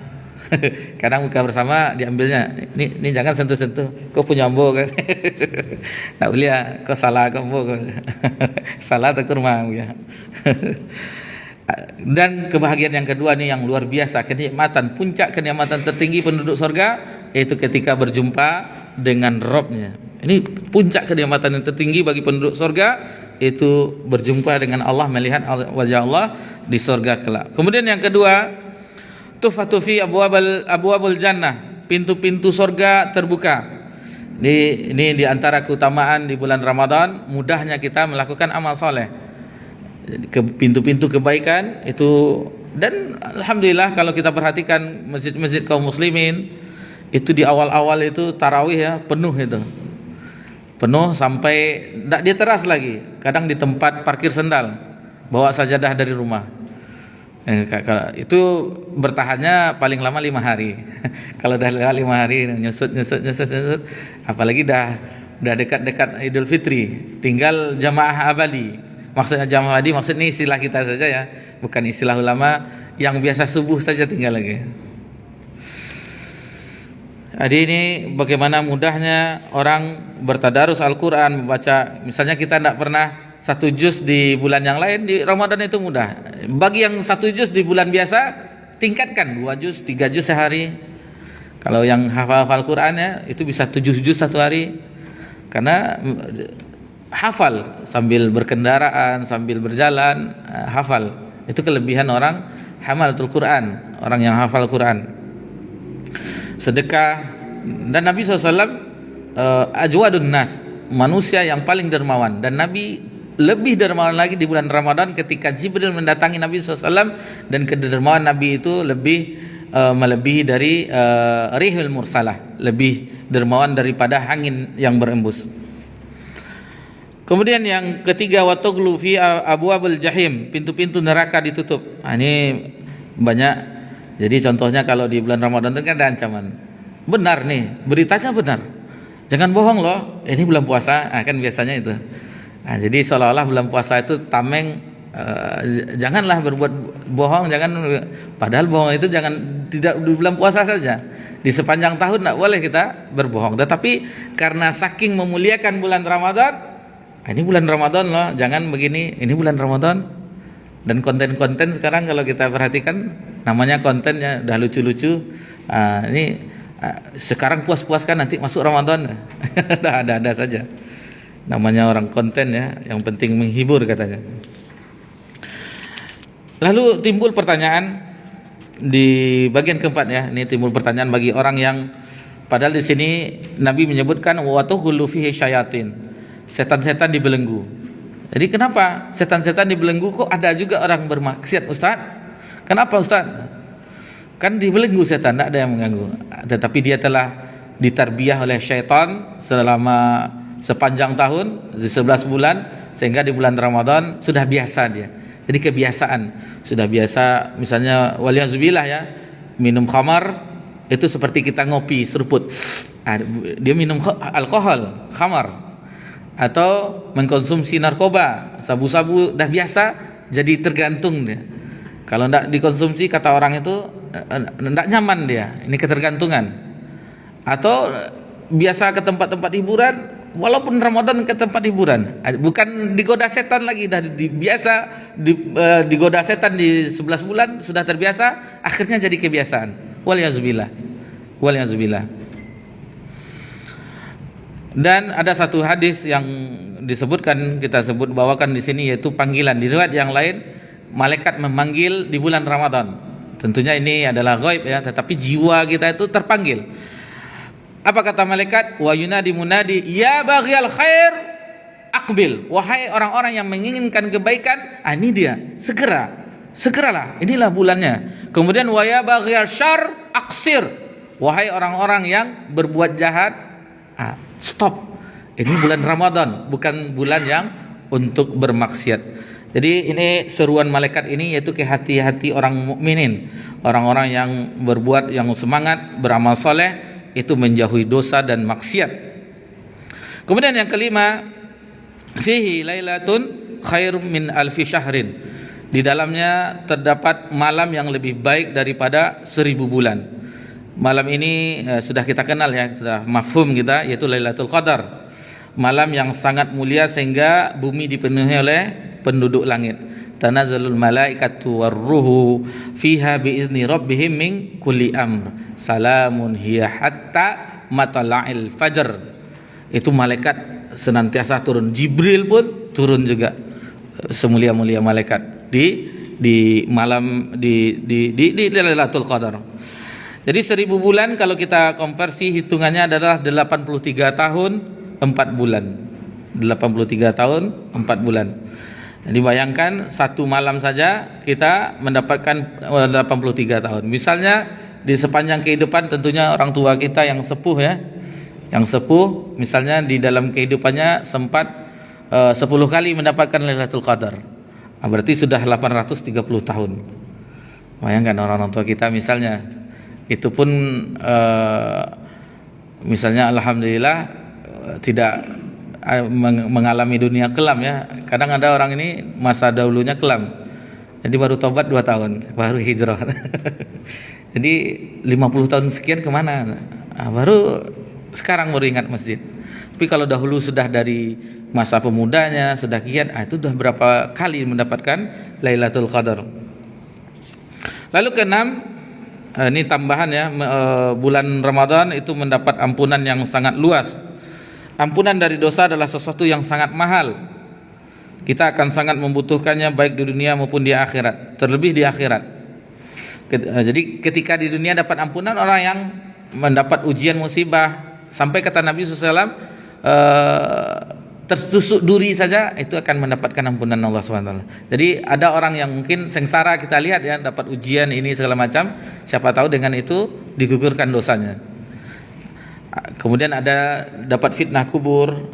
Kadang buka bersama diambilnya. Ini jangan sentuh-sentuh. Kau punya ambo kan? Tak boleh ya. Kau salah kau ambo. Salah tak kurma ya. Dan kebahagiaan yang kedua nih yang luar biasa, kenikmatan, puncak kenikmatan tertinggi penduduk surga yaitu ketika berjumpa dengan Rabb-nya. Ini puncak kenikmatan yang tertinggi bagi penduduk surga, itu berjumpa dengan Allah, melihat wajah Allah di surga kelak. Kemudian yang kedua, tufatu fi abwabul jannah, pintu-pintu surga terbuka. Ini di antara keutamaan di bulan Ramadan, mudahnya kita melakukan amal soleh. Pintu-pintu kebaikan itu, dan alhamdulillah kalau kita perhatikan masjid-masjid kaum muslimin itu di awal-awal itu tarawih ya penuh itu. Penuh sampai tidak di teras lagi, kadang di tempat parkir sendal, bawa sajadah dari rumah. Itu bertahannya paling lama 5 hari. Kalau dah lewat 5 hari nyusut, apalagi dah dekat-dekat Idul Fitri, tinggal jamaah abadi. Maksudnya jamaah abadi, maksudnya istilah kita saja ya, bukan istilah ulama. Yang biasa subuh saja tinggal lagi. Jadi ini bagaimana mudahnya orang bertadarus Al-Quran, membaca. Misalnya kita tidak pernah 1 juz di bulan yang lain, di Ramadan itu mudah. Bagi yang 1 juz di bulan biasa, tingkatkan 2 juz, 3 juz sehari. Kalau yang hafal Quran ya, itu bisa 7 juz 1 hari. Karena hafal sambil berkendaraan, sambil berjalan, hafal. Itu kelebihan orang hamalatul Quran, orang yang hafal Quran. Sedekah. Dan Nabi SAW ajwadun nas, manusia yang paling dermawan. Dan Nabi lebih dermawan lagi di bulan Ramadan ketika Jibril mendatangi Nabi SAW, dan kedermawan Nabi itu lebih melebihi dari rihul mursalah, lebih dermawan daripada angin yang berembus. Kemudian yang ketiga, watughlu fi abwabul jahim, pintu-pintu neraka ditutup. Ini banyak. Jadi contohnya kalau di bulan Ramadan itu kan ada ancaman. Benar nih, beritanya benar. Jangan bohong loh, ini bulan puasa. Kan biasanya itu. Jadi seolah-olah bulan puasa itu tameng. Janganlah berbuat bohong, jangan. Padahal bohong itu jangan tidak di bulan puasa saja. Di sepanjang tahun tidak boleh kita berbohong. Tetapi karena saking memuliakan bulan Ramadan, ini bulan Ramadan loh, jangan begini. Ini bulan Ramadan. Dan konten-konten sekarang kalau kita perhatikan, namanya kontennya udah lucu-lucu. Ini sekarang puas-puaskan, nanti masuk Ramadan. Ada saja. Namanya orang konten ya, yang penting menghibur katanya. Lalu timbul pertanyaan di bagian keempat ya. Ini timbul pertanyaan bagi orang yang, padahal di sini Nabi menyebutkan wa tuhullu fihi syayatin. Setan-setan dibelenggu. Jadi kenapa setan-setan dibelenggu? Kok ada juga orang bermaksiat, Ustaz? Kenapa, Ustaz? Kan dibelenggu setan, tidak ada yang mengganggu. Tetapi dia telah ditarbiyah oleh syaitan selama sepanjang tahun, 11 bulan, sehingga di bulan Ramadan sudah biasa dia. Jadi kebiasaan, sudah biasa. Misalnya waliyazubillah ya, minum khamar itu seperti kita ngopi seruput. Dia minum alkohol, khamar. Atau mengkonsumsi narkoba, sabu-sabu, dah biasa, jadi tergantung dia. Kalau tidak dikonsumsi, kata orang itu tidak nyaman dia, ini ketergantungan. Atau biasa ke tempat-tempat hiburan, walaupun Ramadan ke tempat hiburan, bukan digoda setan lagi, dah biasa digoda setan di 11 bulan, sudah terbiasa, akhirnya jadi kebiasaan. Waliyazubillah. Dan ada satu hadis yang disebutkan, kita sebut bawakan di sini, yaitu panggilan. Di riwayat yang lain, malaikat memanggil di bulan Ramadan. Tentunya ini adalah ghaib ya, tetapi jiwa kita itu terpanggil. Apa kata malaikat? Wa yunadi munadi ya baghiyal khair aqbil. Wahai orang-orang yang menginginkan kebaikan, ini dia, segeralah, inilah bulannya. Kemudian wa ya baghiyal syarr aqsir. Wahai orang-orang yang berbuat jahat, stop. Ini bulan Ramadan, bukan bulan yang untuk bermaksiat. Jadi ini seruan malaikat ini yaitu ke hati-hati orang mukminin, orang-orang yang berbuat, yang semangat beramal soleh itu menjauhi dosa dan maksiat. Kemudian yang kelima, fihi lailatun khairum min alfi syahrin. Di dalamnya terdapat malam yang lebih baik daripada 1000 bulan. Malam ini sudah kita kenal ya, sudah mafhum kita, yaitu Lailatul Qadar. Malam yang sangat mulia sehingga bumi dipenuhi oleh penduduk langit. Tanazzalul malaikatu warruhu fiha biizni rabbihim min kulli amr. Salamun hiya hatta matla'il fajr. Itu malaikat senantiasa turun. Jibril pun turun juga, semulia-mulia malaikat di malam di Lailatul Qadar. Jadi 1000 bulan kalau kita konversi hitungannya adalah 83 tahun 4 bulan. 83 tahun 4 bulan. Jadi bayangkan satu malam saja kita mendapatkan 83 tahun. Misalnya di sepanjang kehidupan tentunya orang tua kita yang sepuh ya. Yang sepuh misalnya di dalam kehidupannya sempat 10 kali mendapatkan Lailatul Qadar. Berarti sudah 830 tahun. Bayangkan orang tua kita misalnya itu pun misalnya alhamdulillah tidak mengalami dunia kelam ya. Kadang ada orang ini masa dahulunya kelam, jadi baru tobat 2 tahun baru hijrah. Jadi 50 tahun sekian kemana, baru sekarang baru ingat masjid. Tapi kalau dahulu sudah dari masa pemudanya sudah giat, itu sudah berapa kali mendapatkan Lailatul Qadar. Lalu keenam, ini tambahan ya, bulan Ramadan itu mendapat ampunan yang sangat luas. Ampunan dari dosa adalah sesuatu yang sangat mahal. Kita akan sangat membutuhkannya baik di dunia maupun di akhirat, terlebih di akhirat. Jadi ketika di dunia dapat ampunan, orang yang mendapat ujian musibah, sampai kata Nabi SAW, tertusuk duri saja itu akan mendapatkan ampunan Allah SWT. Jadi ada orang yang mungkin sengsara, kita lihat ya, dapat ujian ini segala macam, siapa tahu dengan itu digugurkan dosanya. Kemudian ada dapat fitnah kubur,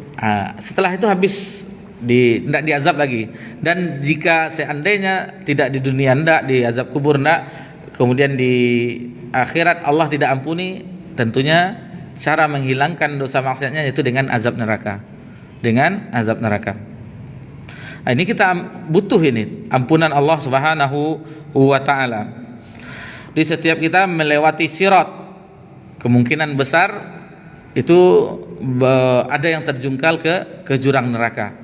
setelah itu habis tidak diazab lagi. Dan jika seandainya tidak di dunia tidak diazab kubur tidak, kemudian di akhirat Allah tidak ampuni, tentunya cara menghilangkan dosa maksiatnya yaitu dengan azab neraka. Dengan azab neraka. Ini kita butuh ini ampunan Allah Subhanahu wa taala. Di setiap kita melewati sirat, kemungkinan besar itu ada yang terjungkal ke jurang neraka.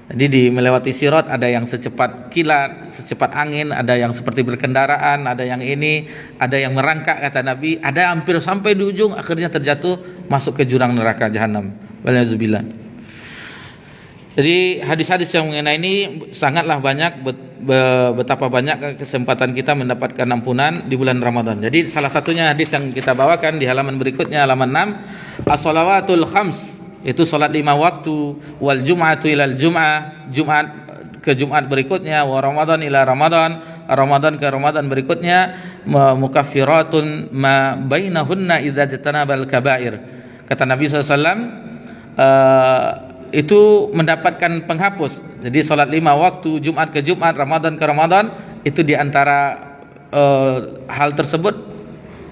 Jadi di melewati sirat ada yang secepat kilat, secepat angin, ada yang seperti berkendaraan, ada yang ini, ada yang merangkak kata Nabi, ada hampir sampai di ujung akhirnya terjatuh masuk ke jurang neraka jahanam. Waliyadzubillah. Jadi hadis-hadis yang mengenai ini sangatlah banyak, betapa banyak kesempatan kita mendapatkan ampunan di bulan Ramadan. Jadi salah satunya hadis yang kita bawakan di halaman berikutnya, halaman 6, as-shalawatul khams, itu salat 5 waktu, wal jum'atu ilal jum'ah, Jumat ke Jumat berikutnya, wa Ramadan ila Ramadan, Ramadan ke Ramadan berikutnya, mukaffiratun ma bainahunna idza jatanabal kaba'ir. Kata Nabi SAW, itu mendapatkan penghapus. Jadi salat 5 waktu, Jumat ke Jumat, Ramadan ke Ramadan, itu di antara hal tersebut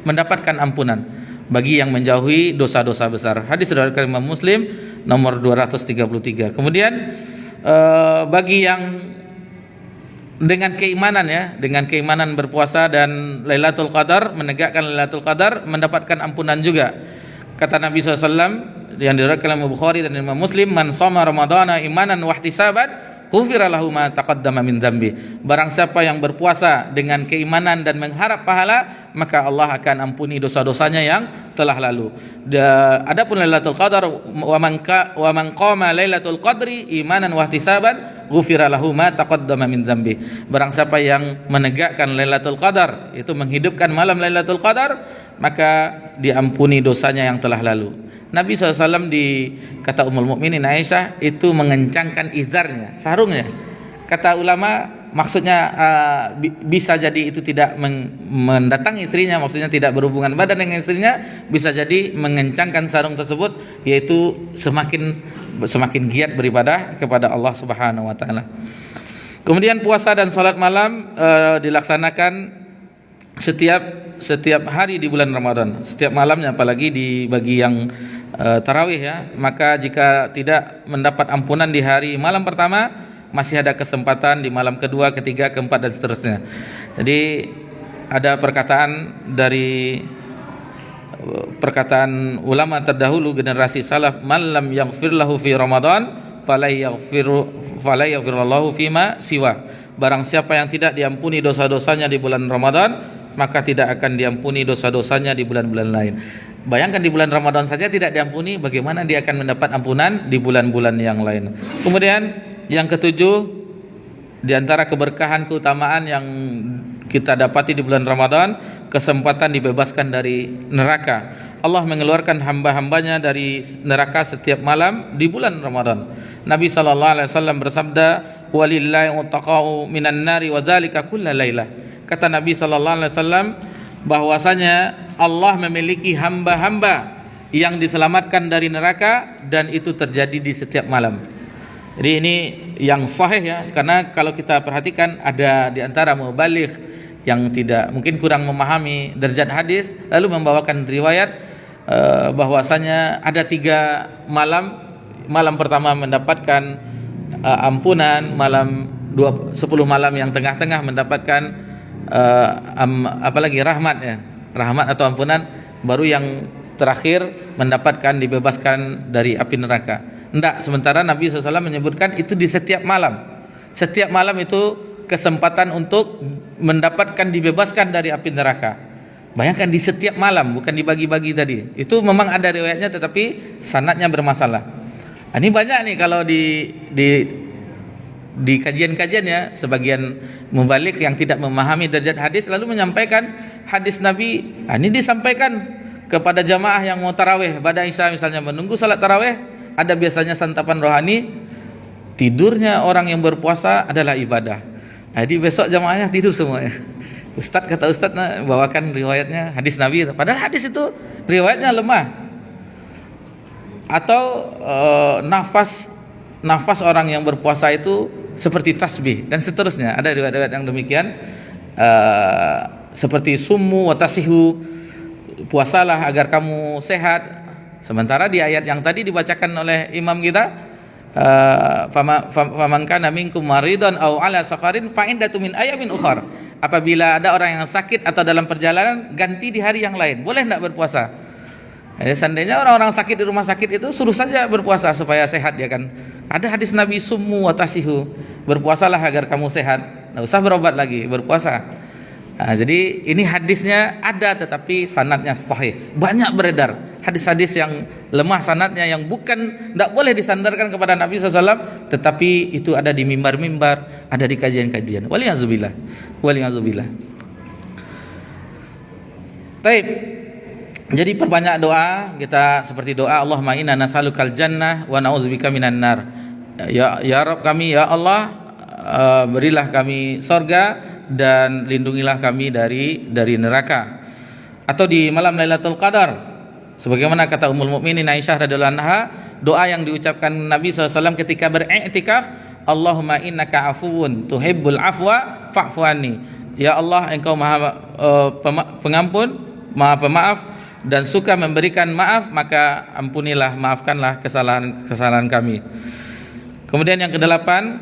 mendapatkan ampunan bagi yang menjauhi dosa-dosa besar. Hadis riwayat Imam Muslim nomor 233. Kemudian bagi yang dengan keimanan ya, dengan keimanan berpuasa dan Lailatul Qadar, menegakkan Lailatul Qadar, mendapatkan ampunan juga. Kata Nabi SAW yang diriwayatkan oleh Bukhari dan Imam Muslim, man shoma ramadhana imanan wa ihtisaban ghufira lahu ma taqaddama min dzambi. Barang siapa yang berpuasa dengan keimanan dan mengharap pahala, maka Allah akan ampuni dosa-dosanya yang telah lalu. Adapun Lailatul Qadar, wa man qama Lailatul Qadri imanan wa ihtisaban ghufira lahu ma taqaddama min dzambi. Barang siapa yang menegakkan Lailatul Qadar, itu menghidupkan malam Lailatul Qadar, maka diampuni dosanya yang telah lalu. Nabi SAW di kata Ummul Mukminin Aisyah itu mengencangkan izarnya, sarungnya. Kata ulama maksudnya bisa jadi itu tidak mendatangi istrinya, maksudnya tidak berhubungan badan dengan istrinya, bisa jadi mengencangkan sarung tersebut, yaitu semakin giat beribadah kepada Allah Subhanahu wa taala. Kemudian puasa dan salat malam dilaksanakan setiap hari di bulan Ramadan, setiap malamnya, apalagi di bagi yang tarawih ya. Maka jika tidak mendapat ampunan di hari malam pertama, masih ada kesempatan di malam kedua, ketiga, keempat dan seterusnya. Jadi ada perkataan ulama terdahulu generasi salaf, man lam yaghfir lahu fi Ramadan fala yaghfirullahu fima siwa. Barang siapa yang tidak diampuni dosa-dosanya di bulan Ramadan, maka tidak akan diampuni dosa-dosanya di bulan-bulan lain. Bayangkan di bulan Ramadan saja tidak diampuni, bagaimana dia akan mendapat ampunan di bulan-bulan yang lain. Kemudian yang ketujuh, di antara keberkahan keutamaan yang kita dapati di bulan Ramadan, kesempatan dibebaskan dari neraka. Allah mengeluarkan hamba-hambanya dari neraka setiap malam di bulan Ramadan. Nabi SAW bersabda, walillahi utaqa'u minan nari wa dzalika kulla lailah. Kata Nabi SAW bahwasanya Allah memiliki hamba-hamba yang diselamatkan dari neraka, dan itu terjadi di setiap malam. Jadi ini yang sahih ya, karena kalau kita perhatikan ada di antara mubaligh yang tidak mungkin kurang memahami derajat hadis, lalu membawakan riwayat bahwasanya ada 3 malam. Malam pertama mendapatkan ampunan, malam 10 malam yang tengah-tengah mendapatkan apalagi rahmat ya, rahmat atau ampunan, baru yang terakhir mendapatkan dibebaskan dari api neraka. Enggak, sementara Nabi SAW menyebutkan itu di setiap malam. Setiap malam itu kesempatan untuk mendapatkan dibebaskan dari api neraka. Bayangkan di setiap malam, bukan dibagi-bagi tadi. Itu memang ada riwayatnya, tetapi sanadnya bermasalah. Ini banyak nih kalau di kajian-kajian ya, sebagian mubalik yang tidak memahami derajat hadis lalu menyampaikan hadis Nabi. Ini disampaikan kepada jamaah yang mau tarawih pada Isya misalnya, menunggu salat tarawih, ada biasanya santapan rohani. Tidurnya orang yang berpuasa adalah ibadah. Jadi besok jamaahnya tidur semuanya. Ustadz kata Ustadz bawakan riwayatnya hadis Nabi, padahal hadis itu riwayatnya lemah. Atau nafas orang yang berpuasa itu seperti tasbih dan seterusnya. Ada riwayat-riwayat yang demikian, seperti summu wa tasihu, puasalah agar kamu sehat. Sementara di ayat yang tadi dibacakan oleh imam kita, faman kana minkum maridan aw ala safarin fa indatu min ayamin ukhar. Apabila ada orang yang sakit atau dalam perjalanan, ganti di hari yang lain. Boleh enggak berpuasa? Seandainya orang-orang sakit di rumah sakit itu suruh saja berpuasa supaya sehat, ya kan. Ada hadis Nabi, summu wa tasihu, berpuasalah agar kamu sehat. Enggak usah berobat lagi, berpuasa. Jadi ini hadisnya ada tetapi sanadnya sahih. Banyak beredar hadis-hadis yang lemah sanadnya, yang bukan, tidak boleh disandarkan kepada Nabi SAW, tetapi itu ada di mimbar-mimbar, ada di kajian-kajian. Waliyazubillah. Baik. Jadi perbanyak doa kita, seperti doa Allahumma inna nas'alukal jannah wa na'udzubika minan nar. Ya Rabb kami, ya Allah, berilah kami sorga dan lindungilah kami dari neraka. Atau di malam Lailatul Qadar, sebagaimana kata Ummul Mukminin Aisyah radhiyallahu anha, doa yang diucapkan Nabi SAW ketika beriktikaf, Allahumma innaka afuwun tuhibbul afwa fa'fu anni. Ya Allah, engkau maha pengampun, maha pemaaf, dan suka memberikan maaf, maka ampunilah, maafkanlah kesalahan kami. Kemudian yang kedelapan,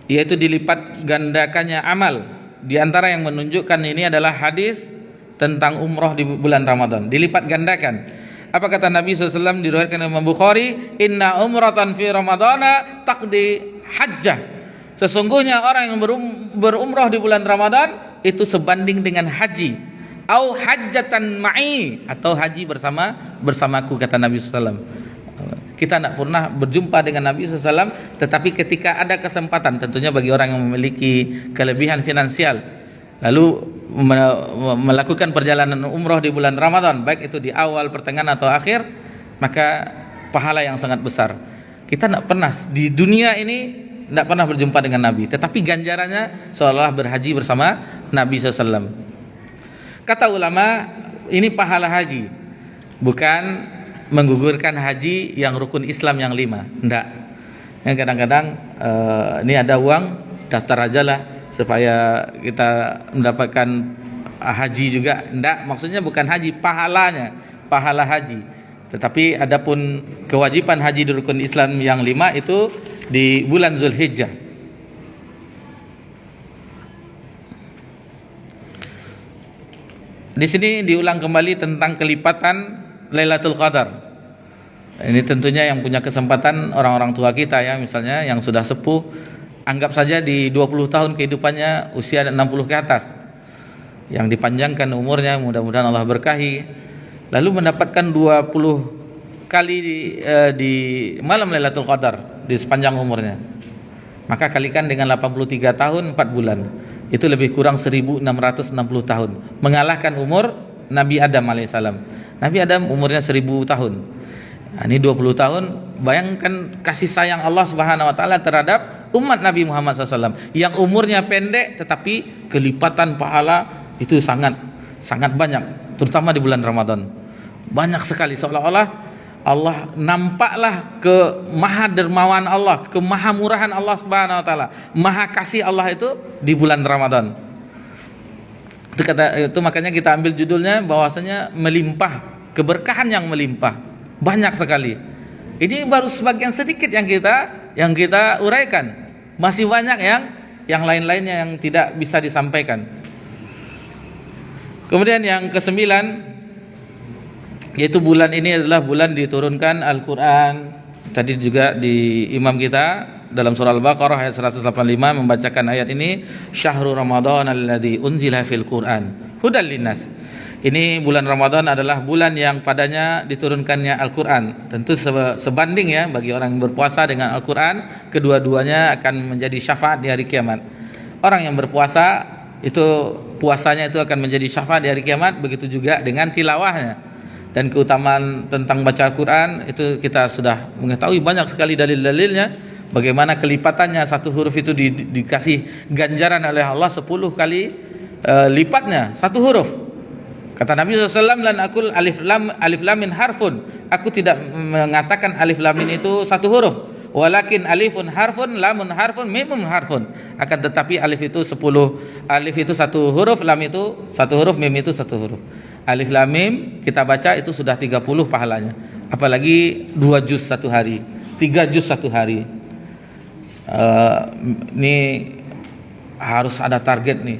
yaitu dilipat gandakannya amal. Di antara yang menunjukkan ini adalah hadis tentang umroh di bulan Ramadan, dilipat gandakan. Apa kata Nabi SAW diriwayatkan oleh Imam Bukhari, inna umratan fi ramadana taqdi hajjah. Sesungguhnya orang yang berumroh di bulan Ramadan itu sebanding dengan haji. Au hajjatan ma'i, atau haji bersamaku, kata Nabi SAW. Kita tidak pernah berjumpa dengan Nabi SAW, tetapi ketika ada kesempatan, tentunya bagi orang yang memiliki kelebihan finansial, lalu melakukan perjalanan umroh di bulan Ramadan, baik itu di awal, pertengahan atau akhir, maka pahala yang sangat besar. Kita tidak pernah di dunia ini tidak pernah berjumpa dengan Nabi, tetapi ganjarannya seolah berhaji bersama Nabi SAW. Kata ulama, ini pahala haji, bukan menggugurkan haji yang rukun Islam yang 5. Tidak. Yang kadang-kadang ini ada uang, daftar aja lah supaya kita mendapatkan haji juga. Tidak, maksudnya bukan haji, pahalanya, pahala haji. Tetapi adapun kewajiban haji di rukun Islam yang 5 itu di bulan Zulhijjah. Di sini diulang kembali tentang kelipatan Lailatul Qadar. Ini tentunya yang punya kesempatan orang-orang tua kita ya, misalnya yang sudah sepuh, anggap saja di 20 tahun kehidupannya usia 60 ke atas, yang dipanjangkan umurnya, mudah-mudahan Allah berkahi, lalu mendapatkan 20 kali di malam Lailatul Qadar di sepanjang umurnya. Maka kalikan dengan 83 tahun 4 bulan. Itu lebih kurang 1660 tahun. Mengalahkan umur Nabi Adam alaihissalam. Nabi Adam umurnya 1000 tahun. Nah, ini 20 tahun. Bayangkan kasih sayang Allah Subhanahu wa taala terhadap umat Nabi Muhammad SAW yang umurnya pendek tetapi kelipatan pahala itu sangat banyak, terutama di bulan Ramadan. Banyak sekali, seolah-olah Allah nampaklah ke maha dermawan Allah, ke maha murahan Allah Subhanahu wa taala, maha kasih Allah itu di bulan Ramadan. Itu makanya kita ambil judulnya bahwasanya melimpah, keberkahan yang melimpah, banyak sekali. Ini baru sebagian sedikit yang kita uraikan. Masih banyak yang lain-lainnya yang tidak bisa disampaikan. Kemudian yang ke-9, yaitu bulan ini adalah bulan diturunkan Al-Quran. Tadi juga di imam kita dalam surah Al-Baqarah ayat 185 membacakan ayat ini, Syahrul Ramadan alladzi unzila fil Quran hudal linnas. Ini bulan Ramadan adalah bulan yang padanya diturunkannya Al-Quran. Tentu sebanding ya bagi orang yang berpuasa dengan Al-Quran, kedua-duanya akan menjadi syafaat di hari kiamat. Orang yang berpuasa itu puasanya itu akan menjadi syafaat di hari kiamat, begitu juga dengan tilawahnya. Dan keutamaan tentang baca Al-Quran itu kita sudah mengetahui banyak sekali dalil-dalilnya. Bagaimana kelipatannya, satu huruf itu dikasih ganjaran oleh Allah 10 kali lipatnya satu huruf. Kata Nabi SAW, lan aqul alif lam min harfun. Aku tidak mengatakan alif lam min itu satu huruf. Walakin alifun harfun, lamun harfun, mimun harfun. Akan tetapi alif itu 10, alif itu satu huruf, lam itu satu huruf, mim itu satu huruf. Alif lam mim kita baca itu sudah 30 pahalanya. Apalagi 2 juz satu hari, 3 juz satu hari. Ini harus ada target nih.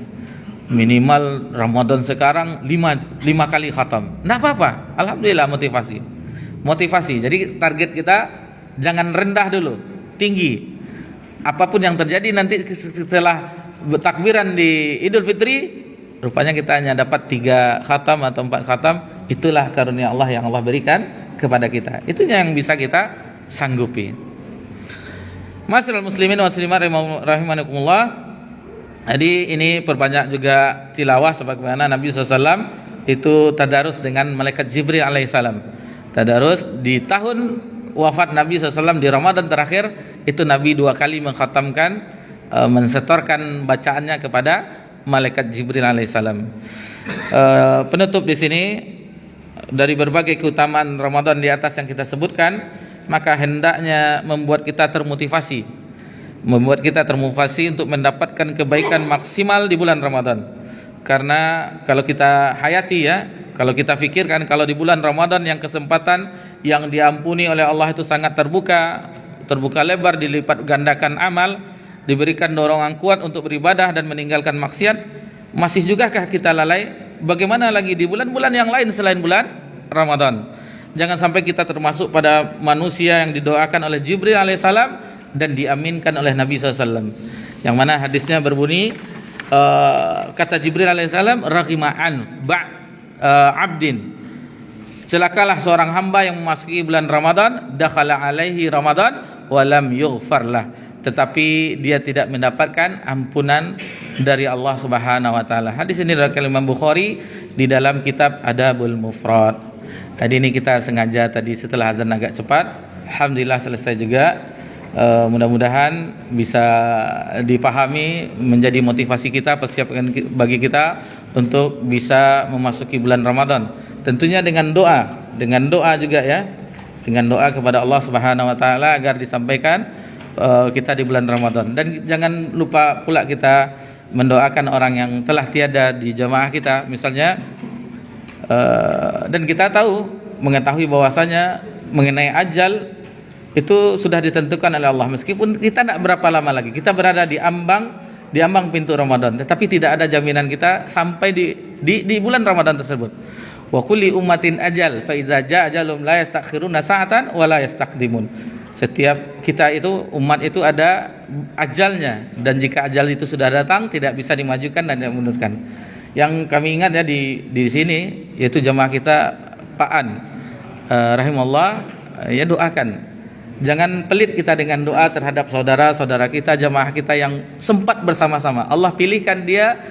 Minimal Ramadan sekarang 5 kali khatam. Nah apa-apa, alhamdulillah motivasi. Jadi target kita jangan rendah dulu, tinggi. Apapun yang terjadi nanti setelah takbiran di Idul Fitri, rupanya kita hanya dapat 3 khatam atau 4 khatam. Itulah karunia Allah yang Allah berikan kepada kita. Itu yang bisa kita sanggupi. Masyaallah muslimin wa muslimat rahimakumullah. Jadi ini perbanyak juga tilawah sebagaimana Nabi SAW itu tadarus dengan malaikat Jibril alaihissalam. Tadarus di tahun wafat Nabi SAW di Ramadan terakhir itu Nabi 2 kali mengkhatamkan, mensetorkan bacaannya kepada malaikat Jibril alaihissalam. Penutup di sini dari berbagai keutamaan Ramadan di atas yang kita sebutkan, maka hendaknya membuat kita termotivasi untuk mendapatkan kebaikan maksimal di bulan Ramadan. Karena kalau kita hayati ya, kalau kita fikirkan kalau di bulan Ramadan yang kesempatan yang diampuni oleh Allah itu sangat terbuka lebar, dilipat gandakan amal, diberikan dorongan kuat untuk beribadah dan meninggalkan maksiat, masih jugakah kita lalai? Bagaimana lagi di bulan-bulan yang lain selain bulan Ramadan? Jangan sampai kita termasuk pada manusia yang didoakan oleh Jibril alaihissalam dan diaminkan oleh Nabi SAW, yang mana hadisnya berbunyi, kata Jibril alaihissalam, raghima'an abdin, celakalah seorang hamba yang memasuki bulan Ramadan, dakhala alaihi Ramadan walam yughfarlah, tetapi dia tidak mendapatkan ampunan dari Allah Subhanahu wa taala. Hadis ini dari Imam Bukhari di dalam kitab Adabul Mufrad. Jadi ini kita sengaja tadi setelah azan agak cepat, alhamdulillah selesai juga. Mudah-mudahan bisa dipahami, menjadi motivasi kita, persiapkan bagi kita untuk bisa memasuki bulan Ramadan. Tentunya dengan doa juga ya, dengan doa kepada Allah Subhanahu wa taala agar disampaikan kita di bulan Ramadan. Dan jangan lupa pula kita mendoakan orang yang telah tiada di jamaah kita, misalnya dan kita mengetahui bahwasanya mengenai ajal itu sudah ditentukan oleh Allah. Meskipun kita tidak berapa lama lagi kita berada di ambang pintu Ramadan, tetapi tidak ada jaminan kita sampai di bulan Ramadan tersebut. Wa kulli ummatin ajal fa iza jaa ajalum la yastakhiruna sa'atan wa la yastaqdimun. Setiap kita itu, umat itu ada ajalnya, dan jika ajal itu sudah datang tidak bisa dimajukan dan tidak mundurkan. Yang kami ingat ya di sini yaitu jamaah kita Pak An rahimahullah, ya doakan. Jangan pelit kita dengan doa terhadap saudara-saudara kita, jamaah kita yang sempat bersama-sama. Allah pilihkan dia,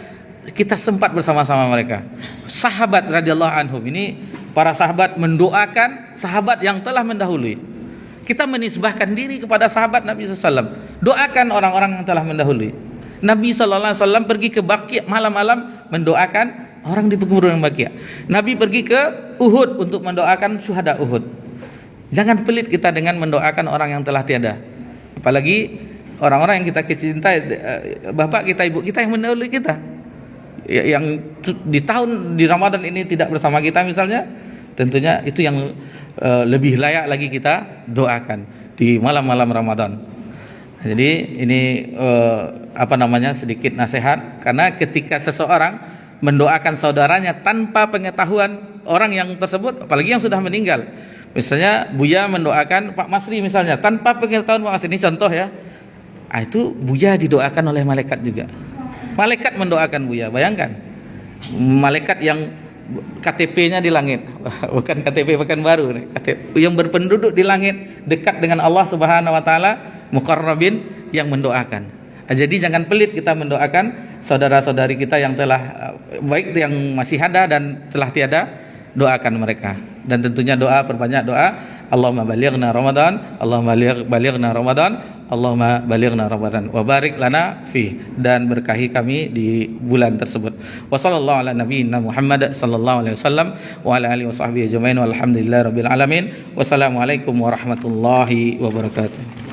kita sempat bersama-sama mereka. Sahabat radhiyallahu anhum, ini para sahabat mendoakan sahabat yang telah mendahului. Kita menisbahkan diri kepada sahabat Nabi SAW. Doakan orang-orang yang telah mendahului. Nabi SAW pergi ke Baqi' malam-malam mendoakan orang di pekuburan Baqi'. Nabi pergi ke Uhud untuk mendoakan syuhada Uhud. Jangan pelit kita dengan mendoakan orang yang telah tiada. Apalagi orang-orang yang kita cintai, bapak kita, ibu kita yang mendahului kita, yang di Ramadan ini tidak bersama kita misalnya, tentunya itu yang lebih layak lagi kita doakan di malam-malam Ramadan. Jadi ini sedikit nasihat, karena ketika seseorang mendoakan saudaranya tanpa pengetahuan orang yang tersebut, apalagi yang sudah meninggal. Misalnya Buya mendoakan Pak Masri misalnya tanpa pengetahuan Pak Masri, ini contoh ya. Itu Buya didoakan oleh malaikat juga. Malaikat mendoakan Buya, bayangkan. Malaikat yang KTP-nya di langit, bukan KTP Pekanbaru, KTP yang berpenduduk di langit, dekat dengan Allah Subhanahu wa taala, muqarrabin, yang mendoakan. Jadi jangan pelit kita mendoakan saudara-saudari kita yang telah baik yang masih ada dan telah tiada, doakan mereka. Dan tentunya doa, perbanyak doa. Allahumma balighna Ramadan, Allahumma balighna Ramadan, Allahumma balighna Ramadan wa barik lana fi, dan berkahi kami di bulan tersebut. Wa sallallahu ala nabiyyina Muhammad sallallahu alaihi wasallam wa ala alihi washabbihi ajmain walhamdulillahirabbil alamin. Wassalamualaikum warahmatullahi wabarakatuh.